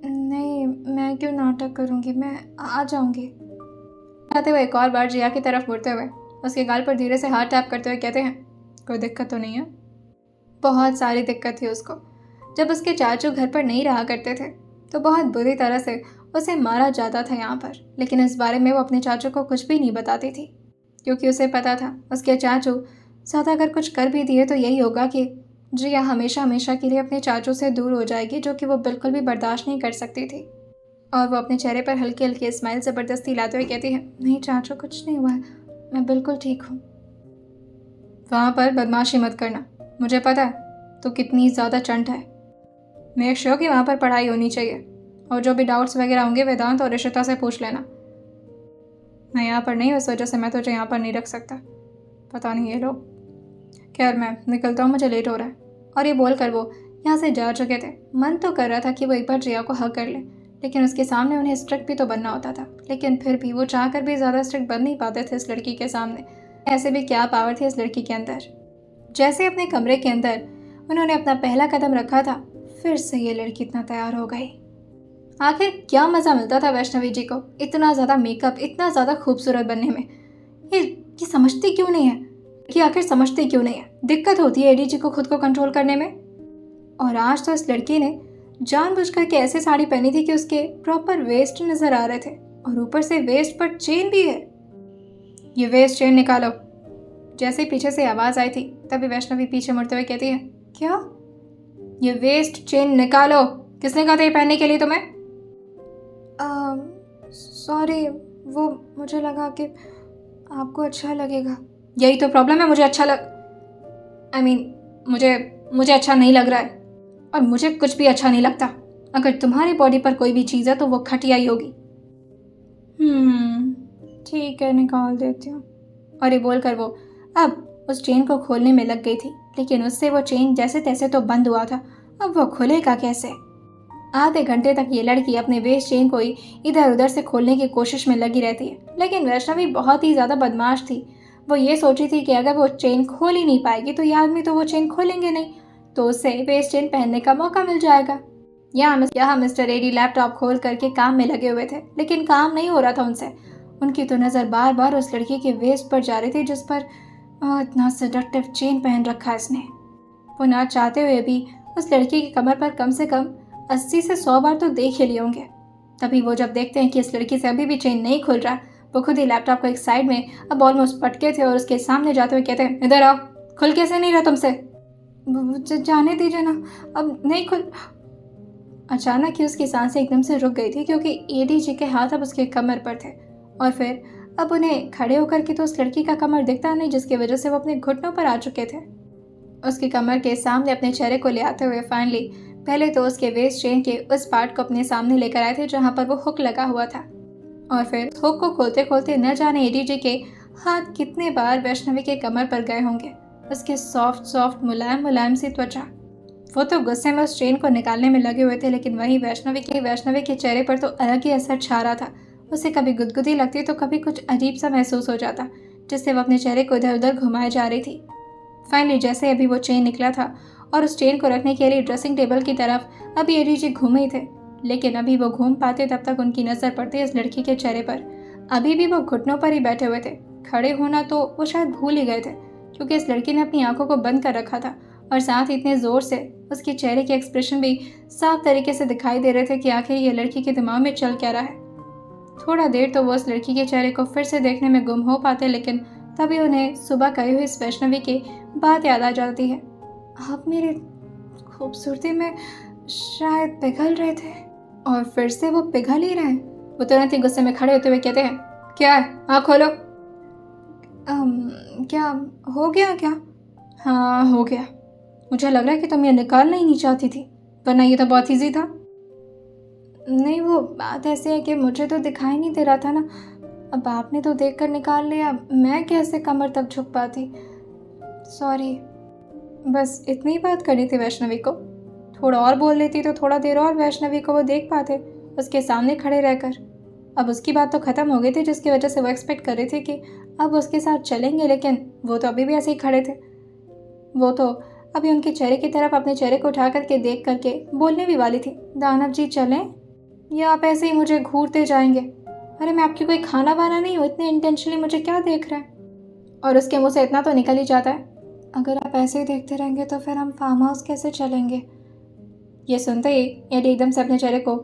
नहीं, मैं क्यों नाटक करूँगी, मैं आ जाऊँगी। आते हुए एक और बार जिया की तरफ मुड़ते हुए उसके गाल पर धीरे से हाथ टैप करते हुए कहते हैं, कोई दिक्कत तो नहीं है? बहुत सारी दिक्कत थी उसको। जब उसके चाचू घर पर नहीं रहा करते थे तो बहुत बुरी तरह से उसे मारा जाता था यहाँ पर, लेकिन इस बारे में वो अपने चाचू को कुछ भी नहीं बताती थी, क्योंकि उसे पता था उसके चाचू ज़्यादा अगर कुछ कर भी दिए तो यही होगा कि जिया हमेशा हमेशा के लिए अपने चाचू से दूर हो जाएगी, जो कि वो बिल्कुल भी बर्दाश्त नहीं कर सकती थी। और वो अपने चेहरे पर हल्की हल्की स्माइल ज़बरदस्ती लाते हुए कहती है, नहीं चाचू कुछ नहीं हुआ है, मैं बिल्कुल ठीक हूँ। वहाँ पर बदमाशी मत करना, मुझे पता है तो कितनी ज़्यादा चंट है। मेक श्योर कि वहाँ पर पढ़ाई होनी चाहिए, और जो भी डाउट्स वगैरह होंगे वेदांत और ऋषिता से पूछ लेना। मैं यहाँ पर नहीं, उस वजह से मैं तुझे यहाँ पर नहीं रख सकता, पता नहीं ये लोग। खैर मैं निकलता हूँ, मुझे लेट हो रहा है। और ये बोल कर वो यहाँ से जा चुके थे। मन तो कर रहा था कि वो एक बार जिया को हक कर ले, लेकिन उसके सामने उन्हें स्ट्रिक्ट भी तो बनना होता था, लेकिन फिर भी वो चाह कर भी ज़्यादा स्ट्रिक्ट बन नहीं पाते थे इस लड़की के सामने। ऐसे भी क्या पावर थी इस लड़की के अंदर। जैसे अपने कमरे के अंदर उन्होंने अपना पहला कदम रखा था, फिर से ये लड़की इतना तैयार हो गई। आखिर क्या मज़ा मिलता था वैष्णवी जी को इतना ज़्यादा मेकअप, इतना ज़्यादा खूबसूरत बनने में? ये समझती क्यों नहीं है कि आखिर समझती क्यों नहीं है? दिक्कत होती है एडी जी को खुद को कंट्रोल करने में। और आज तो इस लड़की ने जानबूझकर के ऐसे साड़ी पहनी थी कि उसके प्रॉपर वेस्ट नज़र आ रहे थे, और ऊपर से वेस्ट पर चेन भी है। ये वेस्ट चेन निकालो। जैसे पीछे से आवाज़ आई थी तभी वैष्णवी पीछे मुड़ते हुए कहती है, क्या? ये वेस्ट चेन निकालो। किसने कहा था ये पहनने के लिए तुम्हें? सॉरी, वो मुझे लगा कि आपको अच्छा लगेगा। यही तो प्रॉब्लम है, मुझे अच्छा मुझे अच्छा नहीं लग रहा है, और मुझे कुछ भी अच्छा नहीं लगता। अगर तुम्हारी बॉडी पर कोई भी चीज़ है तो वो खटिया ही होगी। ठीक है, निकाल देती हूँ। और ये बोलकर वो अब उस चेन को खोलने में लग गई थी, लेकिन उससे वो चेन जैसे तैसे तो बंद हुआ था, अब वो खुलेगा कैसे? आधे घंटे तक ये लड़की अपने वेस्ट चेन को ही इधर उधर से खोलने की कोशिश में लगी रहती है, लेकिन वैष्णवी बहुत ही ज़्यादा बदमाश थी। वो ये सोची थी कि अगर वो चेन खोल ही नहीं पाएगी तो ये आदमी तो वो चेन खोलेंगे नहीं, तो उसे वेस्ट चेन पहनने का मौका मिल जाएगा। यहाँ मिस्टर एडी लैपटॉप खोल करके काम में लगे हुए थे, लेकिन काम नहीं हो रहा था उनसे। उनकी तो नज़र बार बार उस लड़की के वेस्ट पर जा रही थी जिस पर इतना सेडक्टिव चेन पहन रखा है इसने। वो ना चाहते हुए भी उस लड़की की कमर पर कम से कम 80 से 100 बार तो देख ही लिए होंगे। तभी वो जब देखते हैं कि इस लड़की से अभी भी चेन नहीं खुल रहा, वो खुद ही लैपटॉप को एक साइड में अब ऑलमोस्ट पटके थे और उसके सामने जाते हुए कहते हैं, इधर आओ, खुल कैसे नहीं रहा तुमसे? जाने दीजिए ना, अब नहीं खुल। अचानक ही उसकी सांसें एकदम से रुक गई थी क्योंकि एडीजी के हाथ अब उसके कमर पर थे। और फिर अब उन्हें खड़े होकर के तो उस लड़की का कमर दिखता नहीं, जिसकी वजह से वो अपने घुटनों पर आ चुके थे। उसकी कमर के सामने अपने चेहरे को ले आते हुए फाइनली पहले तो उसके वेस्ट चेन के उस पार्ट को अपने सामने लेकर आए थे जहां पर वो हुक लगा हुआ था। और फिर हुक को खोलते खोलते न जाने एडीजी के हाथ कितने बार वैष्णवी के कमर पर गए होंगे। उसके सॉफ्ट सॉफ्ट मुलायम मुलायम सी त्वचा। वो तो गुस्से में उस चेन को निकालने में लगे हुए थे, लेकिन वहीं वैष्णवी के चेहरे पर तो अलग ही असर छा रहा था। उसे कभी गुदगुदी लगती तो कभी कुछ अजीब सा महसूस हो जाता, जिससे वो अपने चेहरे को इधर उधर घुमाए जा रही थी। फाइनली जैसे अभी वो चेन निकला था और उस चेन को रखने के लिए ड्रेसिंग टेबल की तरफ अभी एडीजी घूमे थे, लेकिन अभी वो घूम पाते तब तक उनकी नज़र पड़ती इस लड़की के चेहरे पर। अभी भी वो घुटनों पर ही बैठे हुए थे। खड़े होना तो वो शायद भूल ही गए थे, क्योंकि इस लड़की ने अपनी आंखों को बंद कर रखा था और साथ ही इतने ज़ोर से उसके चेहरे के एक्सप्रेशन भी साफ तरीके से दिखाई दे रहे थे कि आखिर ये लड़की के दिमाग में चल क्या रहा है। थोड़ा देर तो वो उस लड़की के चेहरे को फिर से देखने में गुम हो पाते, लेकिन तभी उन्हें सुबह कही हुई इस वैष्णवी की बात याद आ जाती है। आप मेरी खूबसूरती में शायद पिघल रहे थे। और फिर से वो पिघल ही रहे हैं। वो तुरंत ही गुस्से में खड़े होते हुए कहते हैं, क्या है, आँख खोलो। क्या हो गया क्या? हाँ हो गया। मुझे लग रहा है कि तुम ये निकालना ही नहीं चाहती थी, वरना ये तो बहुत ईजी था। नहीं, वो बात ऐसी है कि मुझे तो दिखाई नहीं दे रहा था ना, अब आपने तो देखकर निकाल लिया, मैं कैसे कमर तक झुक पाती। सॉरी। बस इतनी ही बात करनी थी वैष्णवी को। थोड़ा और बोल लेती तो थोड़ा देर और वैष्णवी को वो देख पाते उसके सामने खड़े रहकर। अब उसकी बात तो ख़त्म हो गई थी, जिसकी वजह से वो एक्सपेक्ट कर रही थी कि अब उसके साथ चलेंगे, लेकिन वो तो अभी भी ऐसे ही खड़े थे। वो तो अभी उनके चेहरे की तरफ अपने चेहरे को उठा करके देख करके बोलने भी वाली थी, दानव जी चलें या आप ऐसे ही मुझे घूरते जाएंगे? अरे मैं आपकी कोई खाना वाना नहीं हूँ, इतने इंटेंशनली मुझे क्या देख रहे हैं? और उसके मुँह से इतना तो निकल ही जाता है, अगर आप ऐसे ही देखते रहेंगे तो फिर हम फार्म हाउस कैसे चलेंगे? ये सुनते ही एडी एकदम से अपने चेहरे को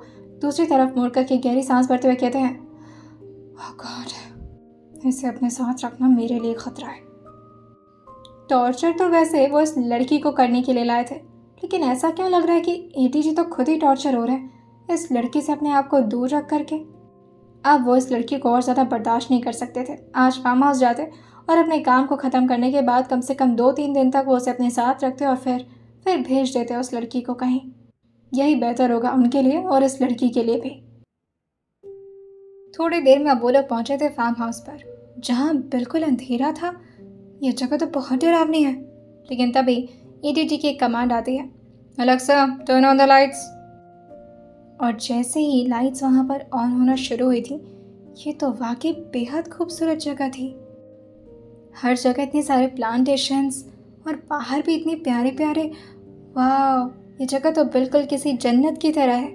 दूसरी तरफ मोड़ करके गहरी सांस भरते हुए कहते हैं, ओह गॉड, इसे अपने साथ रखना मेरे लिए खतरा है। टॉर्चर तो वैसे वो इस लड़की को करने के लिए लाए थे, लेकिन ऐसा क्यों लग रहा है कि एडीजी तो खुद ही टॉर्चर हो रहे हैं इस लड़की से अपने आप को दूर रख करके। अब वो इस लड़की को और ज़्यादा बर्दाश्त नहीं कर सकते थे। आज फार्म हाउस जाते और अपने काम को ख़त्म करने के बाद कम से कम 2-3 दिन तक वो उसे अपने साथ रखते और फिर भेज देते उस लड़की को कहीं। यही बेहतर होगा उनके लिए और इस लड़की के लिए भी। थोड़ी देर में अब वो लोग पहुंचे थे फार्म हाउस पर, जहां बिल्कुल अंधेरा था। यह जगह तो बहुत डरावनी है। लेकिन तभी एडीजी की एक कमांड आती है, Alexa turn on the lights. और जैसे ही लाइट्स वहां पर ऑन होना शुरू हुई थी, ये तो वाकई बेहद खूबसूरत जगह थी। हर जगह इतने सारे प्लांटेशंस और बाहर भी इतने प्यारे प्यारे। वाह, ये जगह तो बिल्कुल किसी जन्नत की तरह है।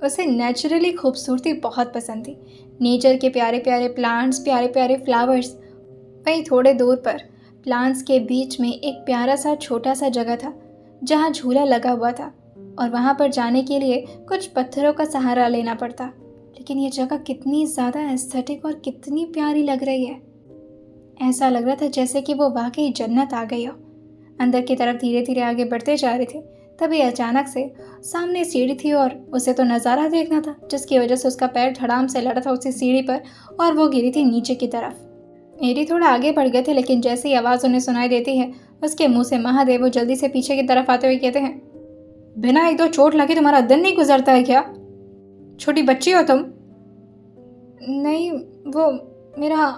उसे नेचुरली खूबसूरती बहुत पसंद थी, नेचर के प्यारे प्यारे प्लांट्स, प्यारे प्यारे फ्लावर्स। वहीं थोड़े दूर पर प्लांट्स के बीच में एक प्यारा सा छोटा सा जगह था जहाँ झूला लगा हुआ था, और वहाँ पर जाने के लिए कुछ पत्थरों का सहारा लेना पड़ता। लेकिन ये जगह कितनी ज़्यादा एस्थेटिक और कितनी प्यारी लग रही है। ऐसा लग रहा था जैसे कि वो वाकई जन्नत आ गई हो। अंदर की तरफ धीरे धीरे आगे बढ़ते जा रहे थे, तभी अचानक से सामने सीढ़ी थी और उसे तो नज़ारा देखना था, जिसकी वजह से उसका पैर धड़ाम से लड़ा था उसी सीढ़ी पर और वो गिरी थी नीचे की तरफ। एडी थोड़ा आगे बढ़ गए थे, लेकिन जैसे ही आवाज़ उन्हें सुनाई देती है उसके मुंह से महादेव वो जल्दी से पीछे की तरफ आते हुए कहते हैं, बिना एक दो चोट लगे तुम्हारा दिन नहीं गुजरता है क्या? छोटी बच्ची हो तुम? नहीं, वो मेरा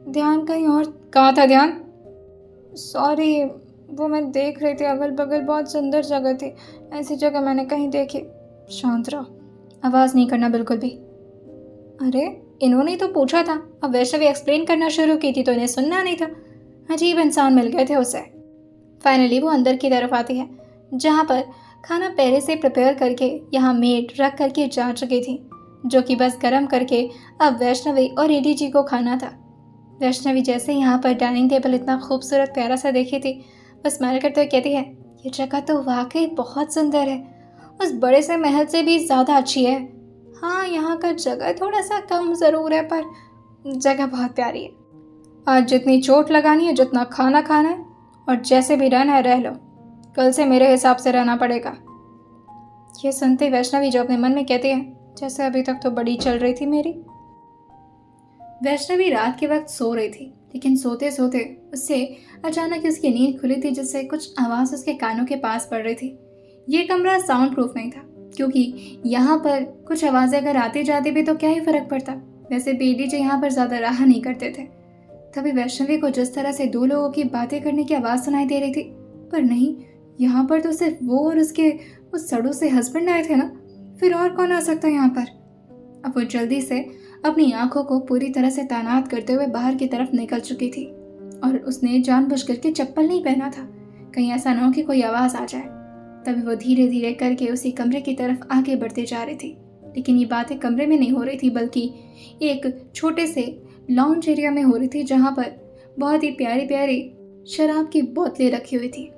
ध्यान कहीं और। कहाँ था ध्यान? सॉरी, वो मैं देख रही थी अगल बगल, बहुत सुंदर जगह थी, ऐसी जगह मैंने कहीं देखी। शांत रहो, आवाज़ नहीं करना बिल्कुल भी। अरे इन्होंने तो पूछा था, अब वैसे भी एक्सप्लेन करना शुरू की थी तो इन्हें सुनना नहीं था। अजीब इंसान मिल गए थे उसे। फाइनली वो अंदर की तरफ आती है, जहाँ पर खाना पहले से प्रिपेयर करके यहाँ मेड रख करके जा चुकी थी, जो कि बस गर्म करके अब वैष्णवी और एडीजी को खाना था। वैष्णवी जैसे यहाँ पर डाइनिंग टेबल इतना खूबसूरत प्यारा सा देखी थी, बस स्माइल करते हुए कहती है, ये जगह तो वाकई बहुत सुंदर है, उस बड़े से महल से भी ज़्यादा अच्छी है। हाँ, यहाँ का जगह थोड़ा सा कम ज़रूर है, पर जगह बहुत प्यारी है। आज जितनी चोट लगानी है, जितना खाना खाना है और जैसे भी रहना है रह लो, कल से मेरे हिसाब से रहना पड़ेगा। ये सुनते वैष्णवी जो अपने मन में कहती है, जैसे अभी तक तो बड़ी चल रही थी मेरी। वैष्णवी रात के वक्त सो रही थी, लेकिन सोते सोते उससे अचानक उसकी नींद खुली थी, जिससे कुछ आवाज़ उसके कानों के पास पड़ रही थी। ये कमरा साउंड प्रूफ नहीं था, क्योंकि यहाँ पर कुछ आवाज़ें अगर आती जाती भी तो क्या ही फर्क पड़ता। वैसे बेडी जी यहाँ पर ज़्यादा रहा नहीं करते थे। तभी वैष्णवी को जिस तरह से दो लोगों की बातें करने की आवाज़ सुनाई दे रही थी, पर नहीं, यहाँ पर तो सिर्फ वो और उसके उस सड़ू से हस्बैंड आए थे ना, फिर और कौन आ सकता यहाँ पर। अब वो जल्दी से अपनी आंखों को पूरी तरह से तैनात करते हुए बाहर की तरफ निकल चुकी थी, और उसने जानबूझकर के चप्पल नहीं पहना था, कहीं ऐसा न हो कि कोई आवाज़ आ जाए। तभी वो धीरे धीरे करके उसी कमरे की तरफ आगे बढ़ते जा रही थी, लेकिन ये बातें कमरे में नहीं हो रही थी, बल्कि एक छोटे से लॉन्च एरिया में हो रही थी, जहाँ पर बहुत ही प्यारी प्यारी शराब की बोतलें रखी हुई थी।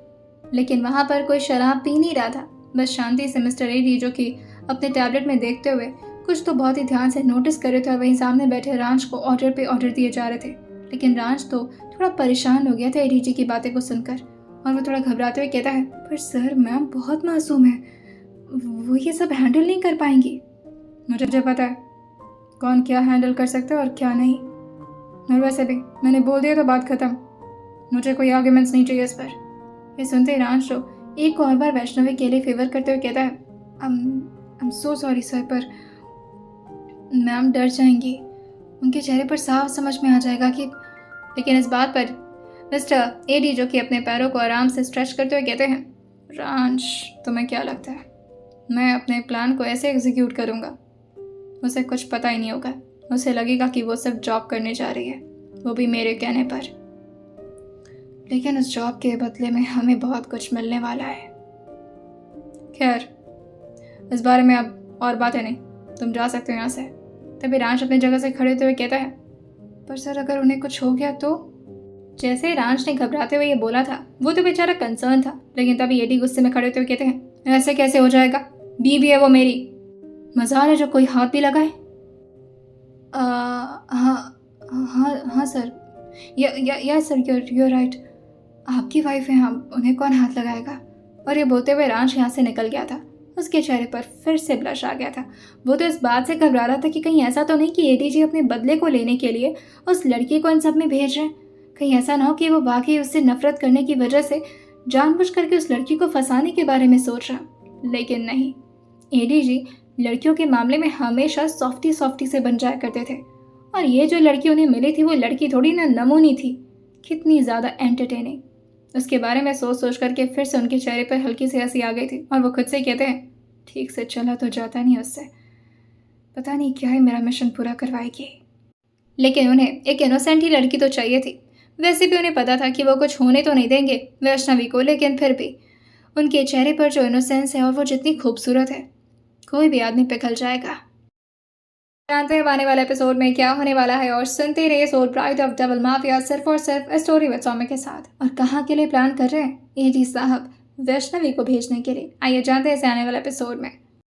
लेकिन वहाँ पर कोई शराब पी नहीं रहा था, बस शांति से मिस्टर एडी, जो कि अपने टैबलेट में देखते हुए कुछ तो बहुत ही ध्यान से नोटिस कर रहे थे, और वहीं सामने बैठे रांझ को ऑर्डर पे ऑर्डर दिए जा रहे थे। लेकिन रांझ तो थोड़ा परेशान हो गया था एडी जी की बातें को सुनकर, और वो थोड़ा घबराते हुए कहता है, पर सर मैम बहुत मासूम है, वो ये सब हैंडल नहीं कर पाएंगी। मुझे पता है कौन क्या हैंडल कर सकता है और क्या नहीं, और वैसे भी मैंने बोल दिया तो बात खत्म, मुझे कोई आर्ग्यूमेंट्स नहीं चाहिए इस पर। ये सुनते ही रांझ तो एक और बार वैष्णवी के लिए फेवर करते हुए कहता है, I am so sorry sir, पर मैम डर जाएंगी, उनके चेहरे पर साफ समझ में आ जाएगा कि। लेकिन इस बात पर मिस्टर एडी, जो कि अपने पैरों को आराम से स्ट्रेच करते हुए कहते हैं, रांझ तुम्हें क्या लगता है मैं अपने प्लान को ऐसे एग्जीक्यूट करूँगा? उसे कुछ पता ही नहीं होगा, उसे लगेगा कि वो सिर्फ जॉब करने जा रही है, वो भी मेरे कहने पर। लेकिन उस जॉब के बदले में हमें बहुत कुछ मिलने वाला है। खैर, इस बारे में अब और बातें नहीं, तुम जा सकते हो यहाँ से। तभी रांझ अपनी जगह से खड़े होते हुए कहता है, पर सर अगर उन्हें कुछ हो गया तो? जैसे ही रांझ ने घबराते हुए ये बोला था, वो तो बेचारा कंसर्न था, लेकिन तभी एडी गुस्से में खड़े होते हुए कहते हैं, ऐसे कैसे हो जाएगा, बीवी है वो मेरी, मजाल है जो कोई हाथ भी लगाए। हाँ हाँ हाँ सर, या सर, यूर राइट, आपकी वाइफ है, हम उन्हें कौन हाथ लगाएगा। और ये बोलते हुए रांझ यहाँ से निकल गया था। उसके चेहरे पर फिर से ब्लश आ गया था। वो तो इस बात से घबरा रहा था कि कहीं ऐसा तो नहीं कि एडी जी अपने बदले को लेने के लिए उस लड़की को इन सब में भेज रहे हैं। कहीं ऐसा ना हो कि वो वाकई उससे नफरत करने की वजह से जानबूझ करके उस लड़की को फंसाने के बारे में सोच रहा। लेकिन नहीं, एडी जी लड़कियों के मामले में हमेशा सॉफ्टी से बन जाया करते थे, और ये जो लड़की उन्हें मिली थी वो लड़की थोड़ी ना नमूनी थी, कितनी ज़्यादा एंटरटेनिंग। उसके बारे में सोच सोच करके फिर से उनके चेहरे पर हल्की सी हंसी आ गई थी, और वो खुद से कहते हैं, ठीक से चला तो जाता नहीं उससे, पता नहीं क्या है मेरा मिशन पूरा करवाएगी। लेकिन उन्हें एक इनोसेंट ही लड़की तो चाहिए थी। वैसे भी उन्हें पता था कि वो कुछ होने तो नहीं देंगे वैष्णवी को, लेकिन फिर भी उनके चेहरे पर जो इनोसेंस है और वो जितनी खूबसूरत है, कोई भी आदमी पिघल जाएगा। जानते हैं आने वाले एपिसोड में क्या होने वाला है, और सुनते रहिए soul bride of double mafia सिर्फ और सिर्फ स्टोरी विद सौम्य के साथ। और कहाँ के लिए प्लान कर रहे हैं एडी साहब वैष्णवी को भेजने के लिए, आइए जानते हैं इसे आने वाले एपिसोड में।